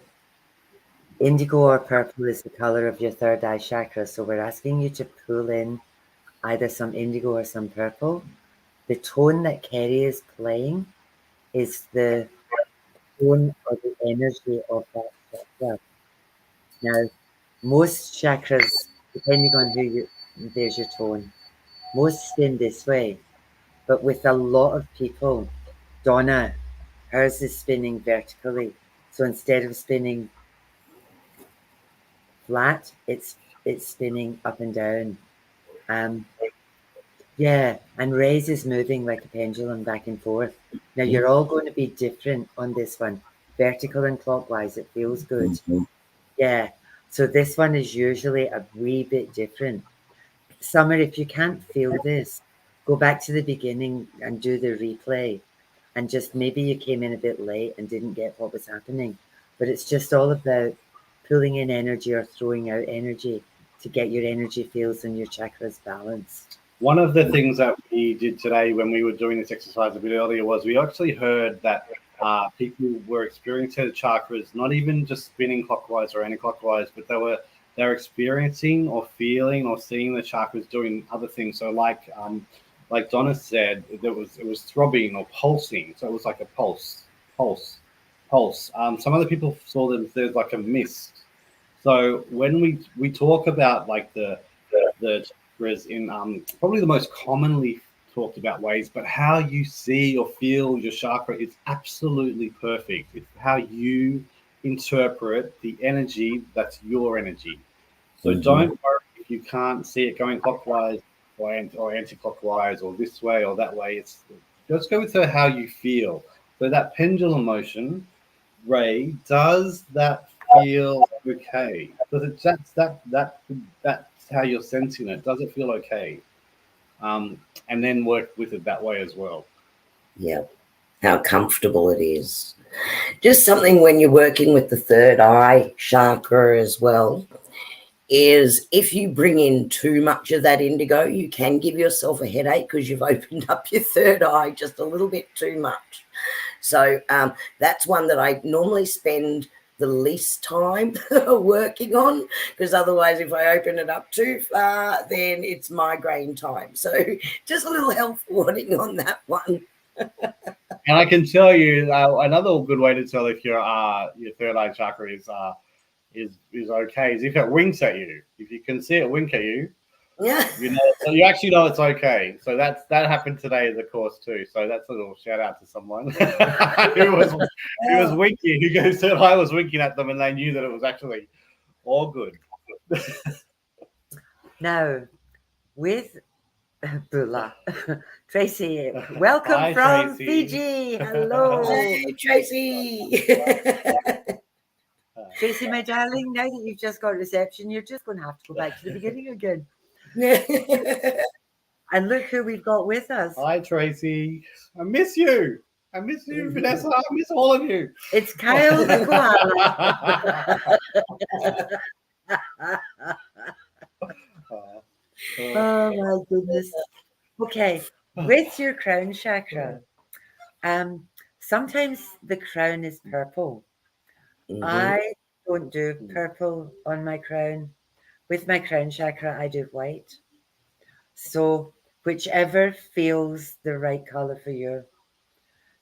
indigo or purple is the color of your third eye chakra. So we're asking you to pull in either some indigo or some purple. The tone that Kerrie is playing is the tone or the energy of that chakra. Now, most chakras, depending on there's your tone, most spin this way. But with a lot of people, Donna, hers is spinning vertically. So instead of spinning flat, it's spinning up and down. Yeah, and Ray's is moving like a pendulum back and forth. Now you're all going to be different on this one. Vertical and clockwise, it feels good. Yeah, so this one is usually a wee bit different. Summer, if you can't feel this, go back to the beginning and do the replay. And just maybe you came in a bit late and didn't get what was happening. But it's just all about pulling in energy or throwing out energy to get your energy fields and your chakras balanced. One of the things that we did today when we were doing this exercise a bit earlier was we actually heard that people were experiencing the chakras, not even just spinning clockwise or anti-clockwise, but they're experiencing or feeling or seeing the chakras doing other things. So like Donna said, it was throbbing or pulsing. So it was like a pulse. Some other people saw that there's like a mist. So when we talk about like the chakras in probably the most commonly talked about ways, but how you see or feel your chakra is absolutely perfect. It's how you interpret the energy that's your energy. So don't worry if you can't see it going clockwise or anti-clockwise or this way or that way. It's just go with how you feel. So that pendulum motion, Ray, does that feel okay? Does it that's how you're sensing it? Does it feel okay? And then work with it that way as well. Yeah, how comfortable it is. Just something when you're working with the third eye chakra as well, is if you bring in too much of that indigo, you can give yourself a headache because you've opened up your third eye just a little bit too much. So that's one that I normally spend the least time working on, because otherwise if I open it up too far, then it's migraine time. So just a little health warning on that one. And I can tell you another good way to tell if your third eye chakra is okay is if it winks at you. If you can see it wink at you, Yeah. so you actually know it's okay. So that happened today in the course too. So that's a little shout out to someone who was winking. Who goes, third eye was winking at them, and they knew that it was actually all good. Now, with Bula, Tracy, welcome Hi, from Tracy. Fiji. Hello. Hey, Tracy. Tracy, my darling, now that you've just got reception, you're just going to have to go back to the beginning again. And look who we've got with us. Hi, Tracy. I miss you. I miss you, Vanessa. I miss all of you. It's Kyle the koala. Oh my goodness. Okay, with your crown chakra, sometimes the crown is purple. I don't do purple on my crown. With my crown chakra, I do white. So whichever feels the right color for you.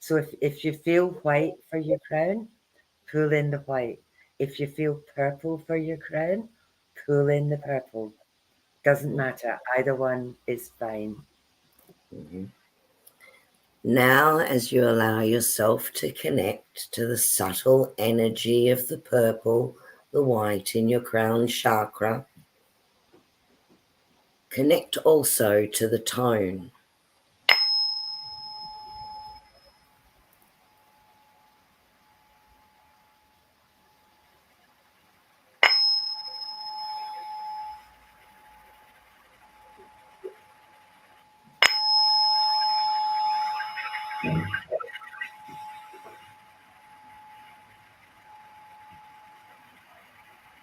So if you feel white for your crown, pull in the white. If you feel purple for your crown, pull in the purple. Doesn't matter. Either one is fine. Now, as you allow yourself to connect to the subtle energy of the purple, the white in your crown chakra, connect also to the tone.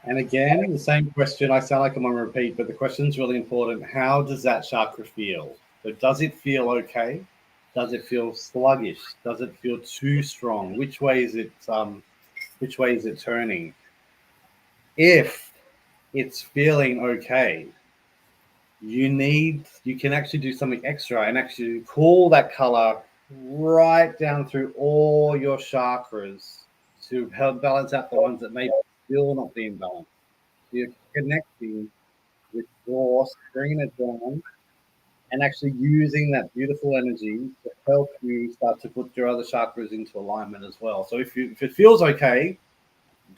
And again, the same question. I sound like I'm on repeat, but the question is really important. How does that chakra feel? So does it feel okay? Does it feel sluggish? Does it feel too strong? Which way is it turning? If it's feeling okay, you can actually do something extra and actually pull that color right down through all your chakras to help balance out the ones that may still not be in balance. You're connecting with source, bringing it down, and actually using that beautiful energy to help you start to put your other chakras into alignment as well. So if it feels okay,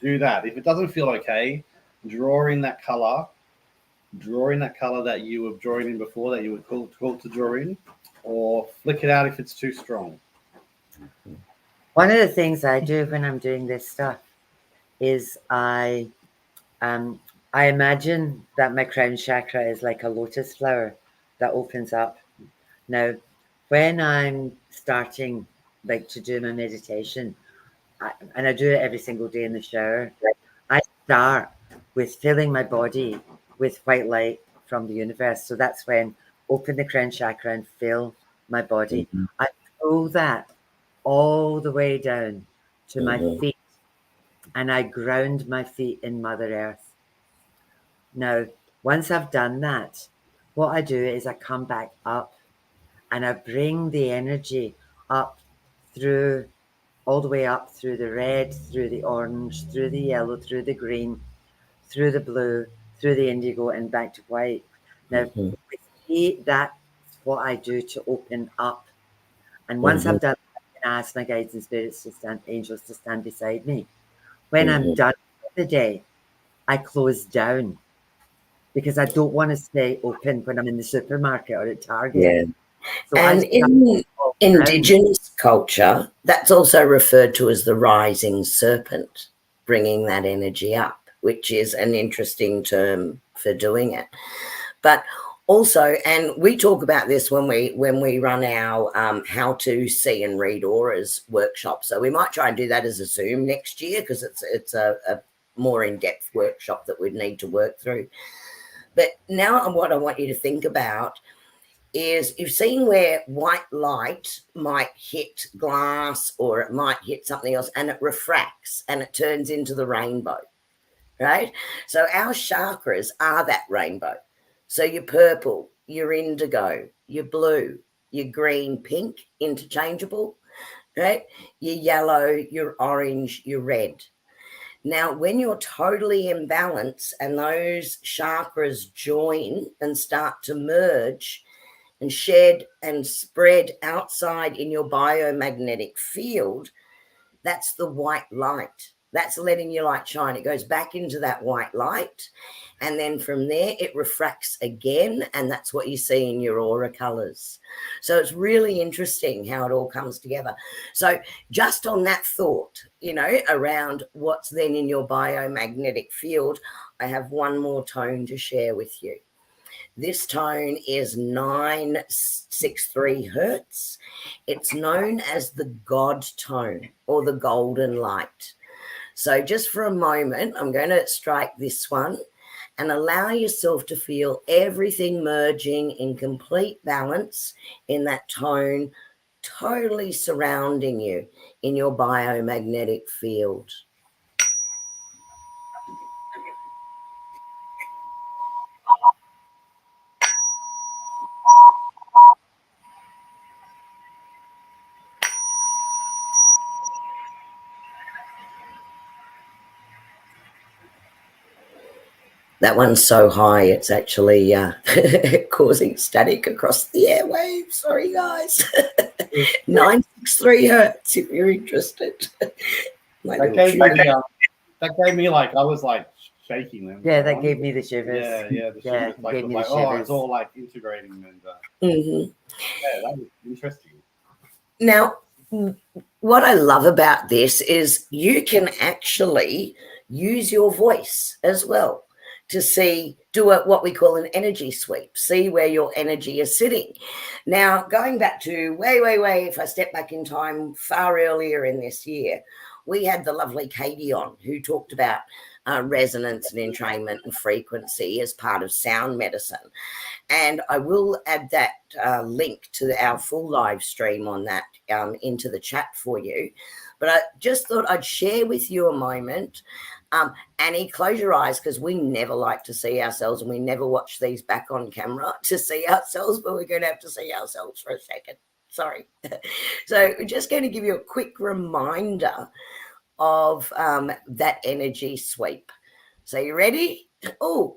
do that. If it doesn't feel okay, draw in that color that you were drawing in before that you were called to draw in, or flick it out if it's too strong. One of the things I do when I'm doing this stuff is I imagine that my crown chakra is like a lotus flower that opens up. Now, when I'm starting like to do my meditation, and I do it every single day in the shower, I start with filling my body with white light from the universe. So that's when open the crown chakra and fill my body. I pull that all the way down to my feet, and I ground my feet in Mother Earth. Now, once I've done that, what I do is I come back up and I bring the energy up through, all the way up through the red, through the orange, through the yellow, through the green, through the blue, through the indigo, and back to white. Now, Mhm. with me, that's what I do to open up. And once I've done that, I can ask my guides and spirits to stand, angels to stand beside me. When I'm done for the day, I close down because I don't want to stay open when I'm in the supermarket or at Target. Yeah. So And in Indigenous culture, that's also referred to as the rising serpent, bringing that energy up, which is an interesting term for doing it. But also, and we talk about this when we run our how to see and read auras workshop. So we might try and do that as a Zoom next year because it's a more in-depth workshop that we'd need to work through. But now what I want you to think about is you've seen where white light might hit glass or it might hit something else and it refracts and it turns into the rainbow, right? So our chakras are that rainbow. So your purple, your indigo, your blue, your green, pink, interchangeable, right? Your yellow, your orange, your red. Now, when you're totally in balance and those chakras join and start to merge, and shed and spread outside in your biomagnetic field, that's the white light. That's letting your light shine. It goes back into that white light. And then from there, it refracts again. And that's what you see in your aura colors. So it's really interesting how it all comes together. So just on that thought, around what's then in your biomagnetic field, I have one more tone to share with you. This tone is 963 hertz. It's known as the God tone or the golden light. So just for a moment, I'm going to strike this one and allow yourself to feel everything merging in complete balance in that tone, totally surrounding you in your biomagnetic field. That one's so high, it's actually causing static across the airwaves. Sorry, guys. 963 hertz, if you're interested. That gave me like, I was like shaking them. Yeah, that gave me the shivers. Yeah, the shivers. Like, it was like, oh, it's all like integrating. And yeah, that was interesting. Now, what I love about this is you can actually use your voice as well to do what we call an energy sweep, see where your energy is sitting. Now, going back to way, if I step back in time far earlier in this year, we had the lovely Kerrie on who talked about resonance and entrainment and frequency as part of sound medicine. And I will add that link to our full live stream on that into the chat for you. But I just thought I'd share with you a moment. Annie, close your eyes because we never like to see ourselves and we never watch these back on camera to see ourselves, but we're going to have to see ourselves for a second. Sorry. So we're just going to give you a quick reminder of that energy sweep. So you ready? Oh,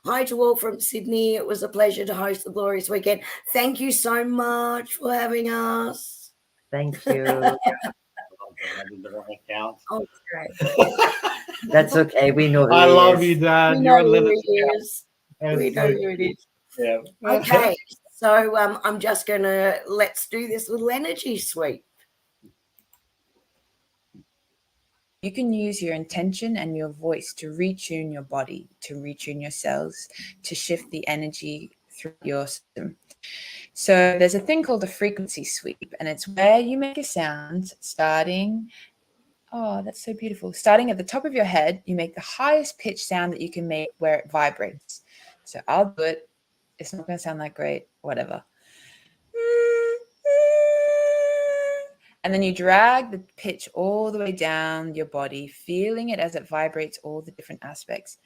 hi to all from Sydney. It was a pleasure to host the Glorious Weekend. Thank you so much for having us. Thank you. Oh, great. That's okay. We know who I love he you, is. Dad. We You're know a who little. it is. We know who it is. Yeah. Okay, so I'm just going to let's do this little energy sweep. You can use your intention and your voice to retune your body, to retune your cells, to shift the energy through your system. So there's a thing called a frequency sweep, and it's where you make a sound starting. Oh, that's so beautiful. Starting at the top of your head, you make the highest pitch sound that you can make where it vibrates. So I'll do it. It's not going to sound that great, whatever. And then you drag the pitch all the way down your body, feeling it as it vibrates all the different aspects.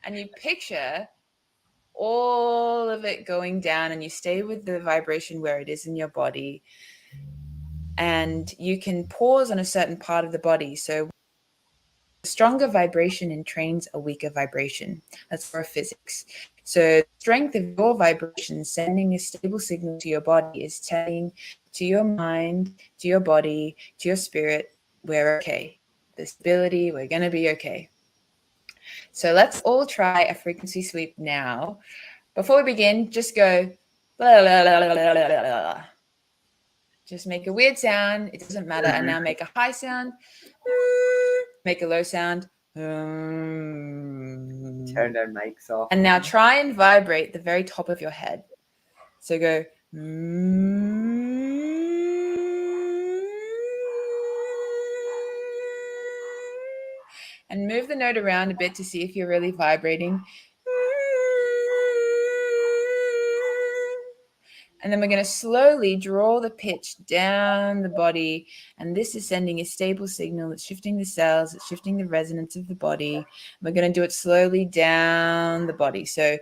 And you picture all of it going down, and you stay with the vibration where it is in your body. And you can pause on a certain part of the body. So a stronger vibration entrains a weaker vibration. That's for physics. So the strength of your vibration sending a stable signal to your body is telling to your mind, to your body, to your spirit, we're okay. The stability, we're going to be okay. So let's all try a frequency sweep now. Before we begin, just go blah, blah, blah, blah, blah, blah, blah. Just make a weird sound. It doesn't matter. And now make a high sound. Make a low sound. Turn their mics off. And now try and vibrate the very top of your head. So go. And move the note around a bit to see if you're really vibrating. And then we're going to slowly draw the pitch down the body. And this is sending a stable signal. It's shifting the cells. It's shifting the resonance of the body. We're going to do it slowly down the body. So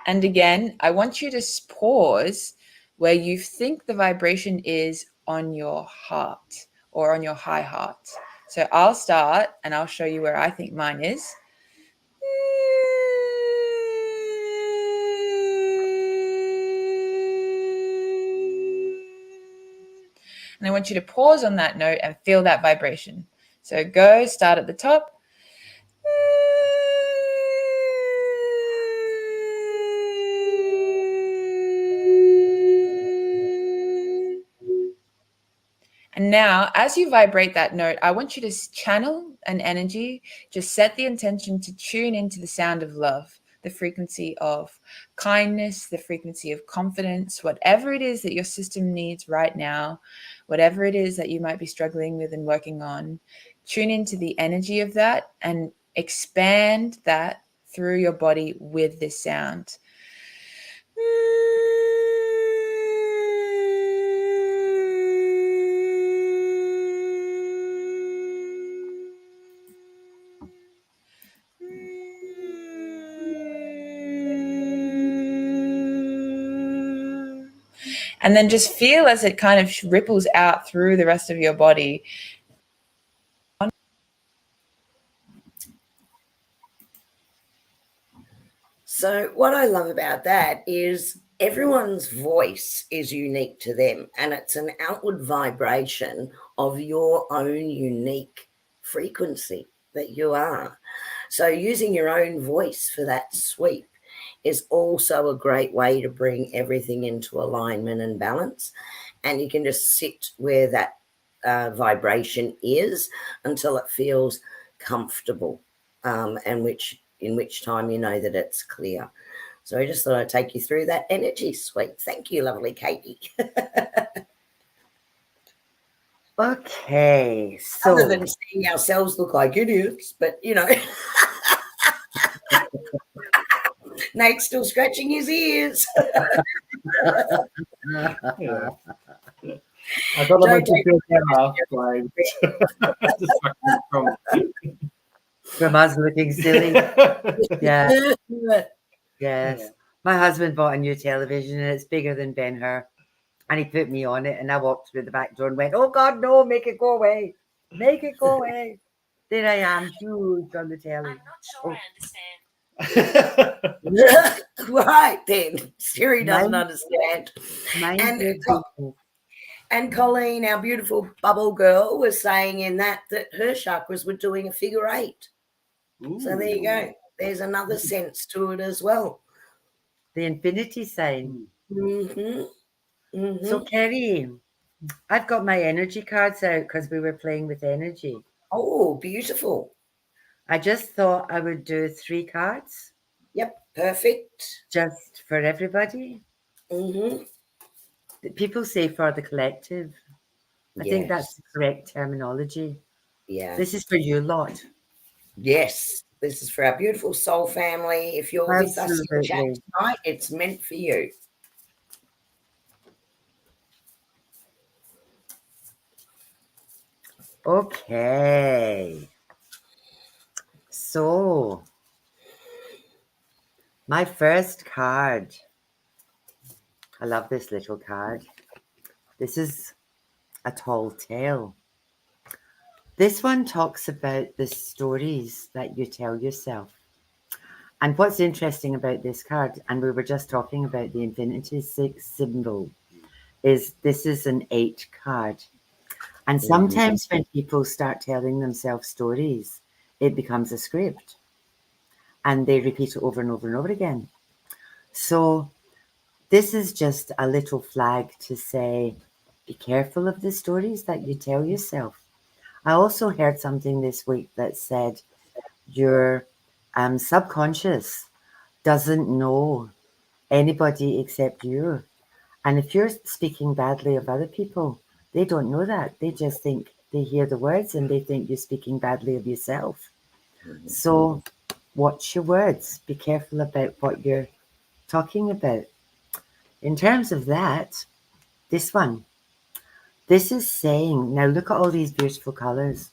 and again, I want you to pause where you think the vibration is on your heart or on your high heart. So I'll start and I'll show you where I think mine is. And I want you to pause on that note and feel that vibration. So go, start at the top. And now, as you vibrate that note, I want you to channel an energy, just set the intention to tune into the sound of love, the frequency of kindness, the frequency of confidence, whatever it is that your system needs right now, whatever it is that you might be struggling with and working on, tune into the energy of that and expand that through your body with this sound. And then just feel as it kind of ripples out through the rest of your body. So what I love about that is everyone's voice is unique to them, and it's an outward vibration of your own unique frequency that you are. So using your own voice for that sweep is also a great way to bring everything into alignment and balance. And you can just sit where that vibration is until it feels comfortable, and in which time you know that it's clear. So I just thought I'd take you through that energy sweep. Thank you, lovely Katie. Okay, so Other than seeing ourselves look like idiots, but you know. Nate's still scratching his ears. Yeah. I thought I meant to feel better from us looking silly. Yeah. Yes. Yeah. My husband bought a new television and it's bigger than Ben-Hur. And he put me on it and I walked through the back door and went, oh God, no, make it go away. Make it go away. There I am, huge on the telly. I'm not sure I understand. Right then. Siri doesn't Mine- understand. Mind your business. And Colleen, our beautiful bubble girl, was saying in that her chakras were doing a figure 8. So there you go. There's another sense to it as well. The infinity sign. Mm-hmm. Mm-hmm. So Kerrie, I've got my energy cards out because we were playing with energy. Oh, beautiful. I just thought I would do 3 cards. Yep, perfect. Just for everybody. Mm-hmm. People say for the collective. I think that's the correct terminology. Yeah. This is for you lot. Yes. This is for our beautiful soul family. If you're with us in the chat tonight, it's meant for you. Okay. So, my first card. I love this little card. This is a tall tale. This one talks about the stories that you tell yourself. And what's interesting about this card, and we were just talking about the Infinity 6 symbol, is this is an 8 card. And sometimes when people start telling themselves stories, it becomes a script. And they repeat it over and over and over again. So this is just a little flag to say, be careful of the stories that you tell yourself. I also heard something this week that said your subconscious doesn't know anybody except you. And if you're speaking badly of other people, they don't know that. They just think they hear the words and they think you're speaking badly of yourself. So watch your words. Be careful about what you're talking about. In terms of that, this one, this is saying, now look at all these beautiful colors.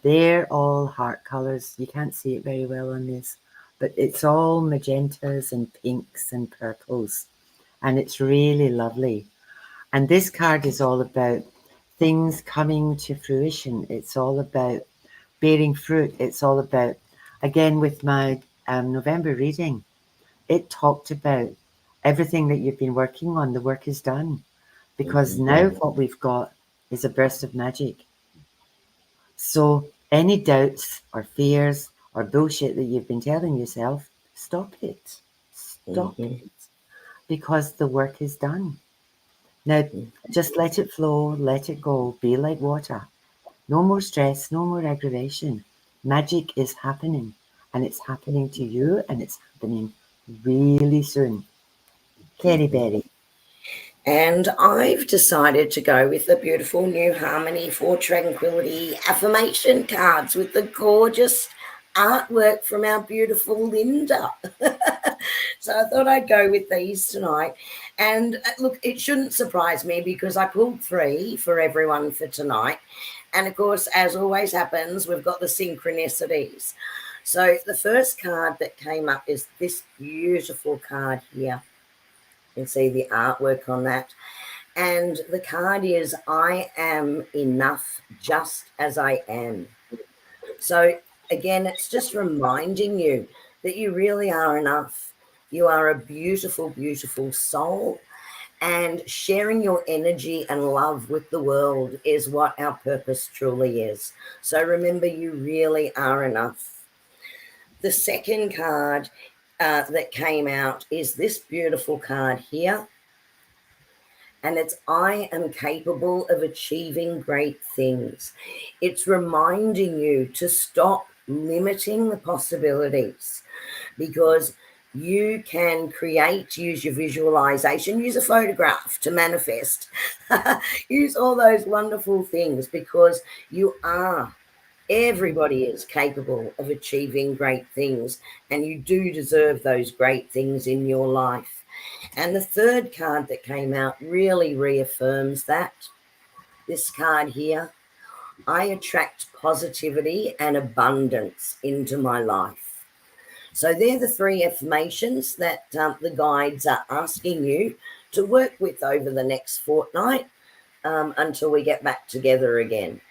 They're all heart colors. You can't see it very well on this, but it's all magentas and pinks and purples. And it's really lovely. And this card is all about things coming to fruition. It's all about bearing fruit. It's all about, again, with my November reading, it talked about everything that you've been working on. The work is done. Because now what we've got is a burst of magic. So any doubts or fears or bullshit that you've been telling yourself, stop it. Stop it. Because the work is done. Now, just let it flow, let it go, be like water. No more stress, no more aggravation. Magic is happening, and it's happening to you, and it's happening really soon. Kerrie Berry. And I've decided to go with the beautiful New Harmony for Tranquility affirmation cards with the gorgeous artwork from our beautiful Linda. So I thought I'd go with these tonight. And look, it shouldn't surprise me because I pulled 3 for everyone for tonight. And of course, as always happens, we've got the synchronicities. So the first card that came up is this beautiful card here. You can see the artwork on that. And the card is, I am enough just as I am. So again, it's just reminding you that you really are enough. You are a beautiful, beautiful soul. And sharing your energy and love with the world is what our purpose truly is. So remember, you really are enough. The second card that came out is this beautiful card here. And it's, I am capable of achieving great things. It's reminding you to stop limiting the possibilities, because you can create, use your visualization, use a photograph to manifest, use all those wonderful things, because you are. Everybody is capable of achieving great things, and you do deserve those great things in your life. And the third card that came out really reaffirms that. This card here, I attract positivity and abundance into my life. So they're the 3 affirmations that the guides are asking you to work with over the next fortnight until we get back together again.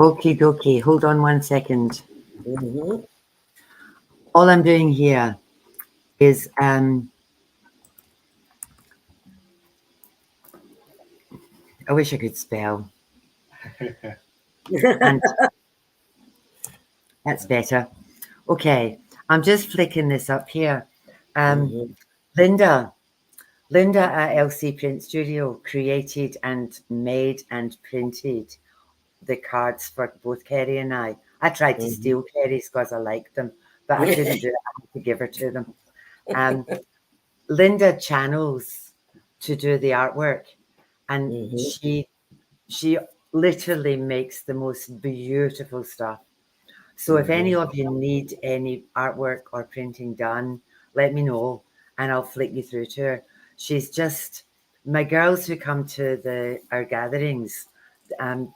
Okie dokie, hold on 1 second. All I'm doing here is I wish I could spell. And that's better. Okay, I'm just flicking this up here. Linda at LC Print Studio created and made and printed the cards for both Kerrie and I. I tried to steal Kerrie's because I liked them, but I couldn't do it. I had to give her to them. Linda channels to do the artwork, and she literally makes the most beautiful stuff. So if any of you need any artwork or printing done, let me know and I'll flick you through to her. She's just my girls who come to our gatherings,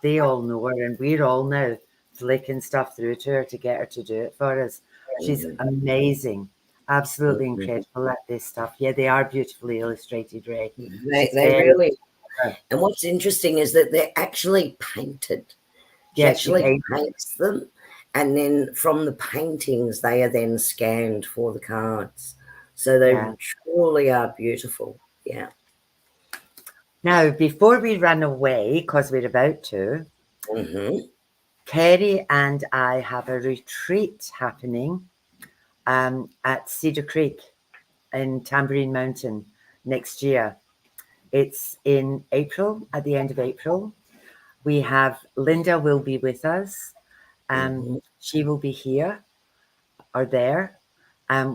they all know her, and we're all now flicking stuff through to her to get her to do it for us. She's amazing, absolutely incredible at this stuff. Yeah, they are beautifully illustrated, Ray. They really. And what's interesting is that they're actually painted. She actually paints them, and then from the paintings, they are then scanned for the cards. So they truly are beautiful. Yeah. Now, before we run away, because we're about to, Kerrie and I have a retreat happening at Cedar Creek in Tambourine Mountain next year. It's in April, at the end of April. We have Linda will be with us. She will be here or there.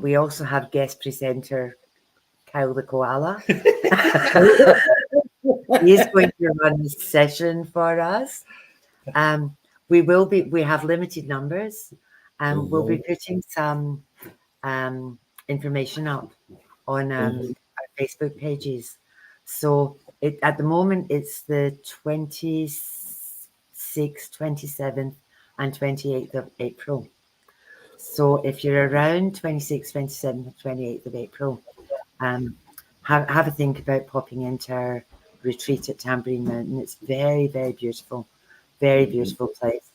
We also have guest presenter Kyle the Koala. He's going to run a session for us. We have limited numbers, and we'll be putting some information up on our Facebook pages. So at the moment, it's the 26th, 27th, and 28th of April. So if you're around 26th, 27th, 28th of April, have a think about popping into our retreat at Tambourine Mountain. It's very, very beautiful. Very beautiful place.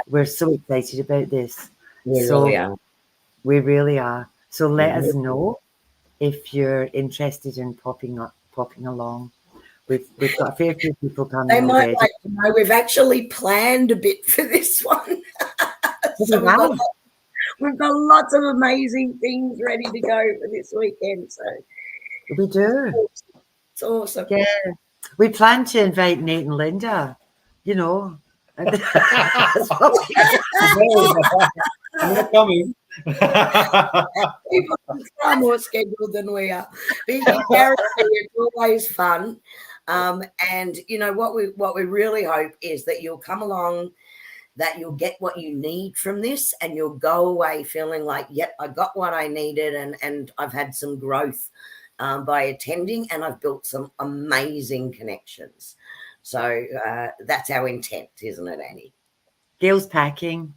We're so excited about this. We really are. We really are. So let us know if you're interested in popping along. We've got a fair few people coming. They might like to know we've actually planned a bit for this one. So we've got lots of amazing things ready to go for this weekend. So we do. It's awesome. Yeah. We plan to invite Nate and Linda, you know. I'm not coming. People are far more scheduled than we are. But you guarantee it's always fun. And you know what we really hope is that you'll come along, that you'll get what you need from this, and you'll go away feeling like, yep, I got what I needed, and I've had some growth by attending, and I've built some amazing connections. So that's our intent, isn't it, Annie? Gail's packing.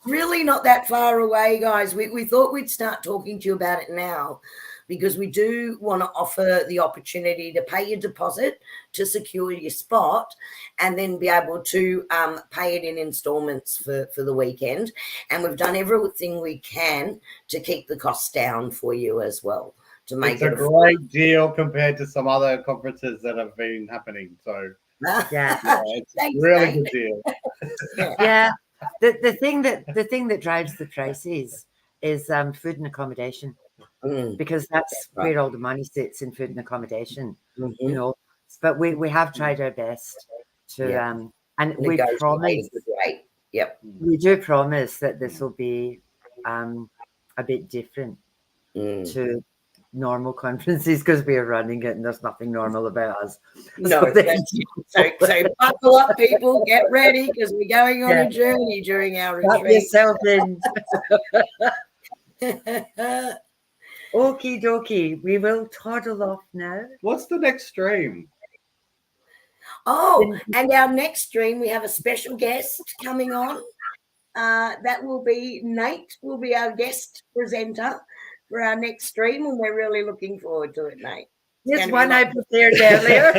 Really not that far away, guys. We thought we'd start talking to you about it now, because we do want to offer the opportunity to pay your deposit to secure your spot, and then be able to pay it in installments for the weekend. And we've done everything we can to keep the costs down for you as well. To make it's a great deal compared to some other conferences that have been happening. So it's a really good deal. Yeah. The thing that drives the prices is food and accommodation, because that's where all the money sits, in food and accommodation. You know, but we have tried our best to and we promise. We do promise that this will be a bit different to normal conferences, because we are running it and there's nothing normal about us. No, so buckle up, people, get ready, because we're going on a journey during our retreat. Yourself in. Okie dokie, we will toddle off now. What's the next stream? Oh, and our next stream, we have a special guest coming on. That will be Nate, will be our guest presenter for our next stream, and we're really looking forward to it, Nate. Yes, one I prepared earlier.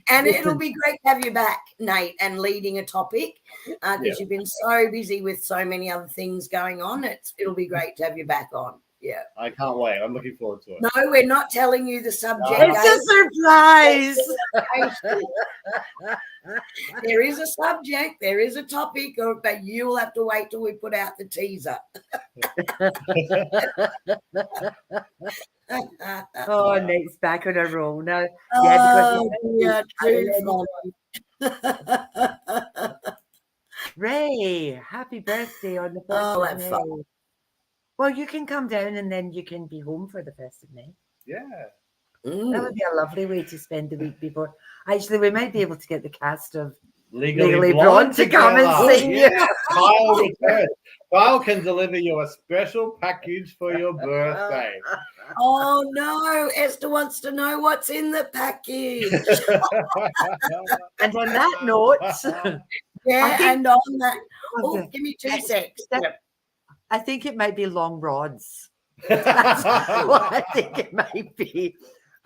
And it'll be great to have you back, Nate, and leading a topic, because you've been so busy with so many other things going on. It'll be great to have you back on. Yeah, I can't wait. I'm looking forward to it. No, we're not telling you the subject. It's a surprise. There is a subject, there is a topic, but you will have to wait till we put out the teaser. Oh, Nate's back on a roll now. Ray, happy birthday on the 1st of May. Fun. Well, you can come down and then you can be home for the 1st of May. Yeah. That would be a lovely way to spend the week before. Actually, we might be able to get the cast of Legally Blonde to come and together. sing you. Yeah, Kyle returns. Kyle can deliver you a special package for your birthday. Oh no, Esther wants to know what's in the package. And on that note, Yeah, I think- and on that, oh, give me 2 secs. I think it might be long rods. That's what I think it might be.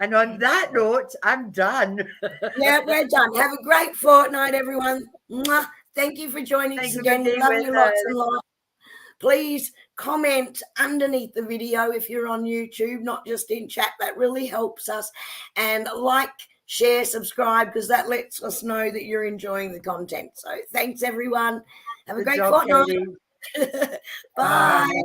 And on that note, I'm done. Yeah, we're done. Have a great fortnight, everyone. Mwah. Thank you for joining Thank us you for again. We being love with you lots us. and lots. Please comment underneath the video if you're on YouTube, not just in chat. That really helps us. And like, share, subscribe, because that lets us know that you're enjoying the content. So thanks, everyone. Have a Good great job, fortnight. Kerrie. Bye. Bye.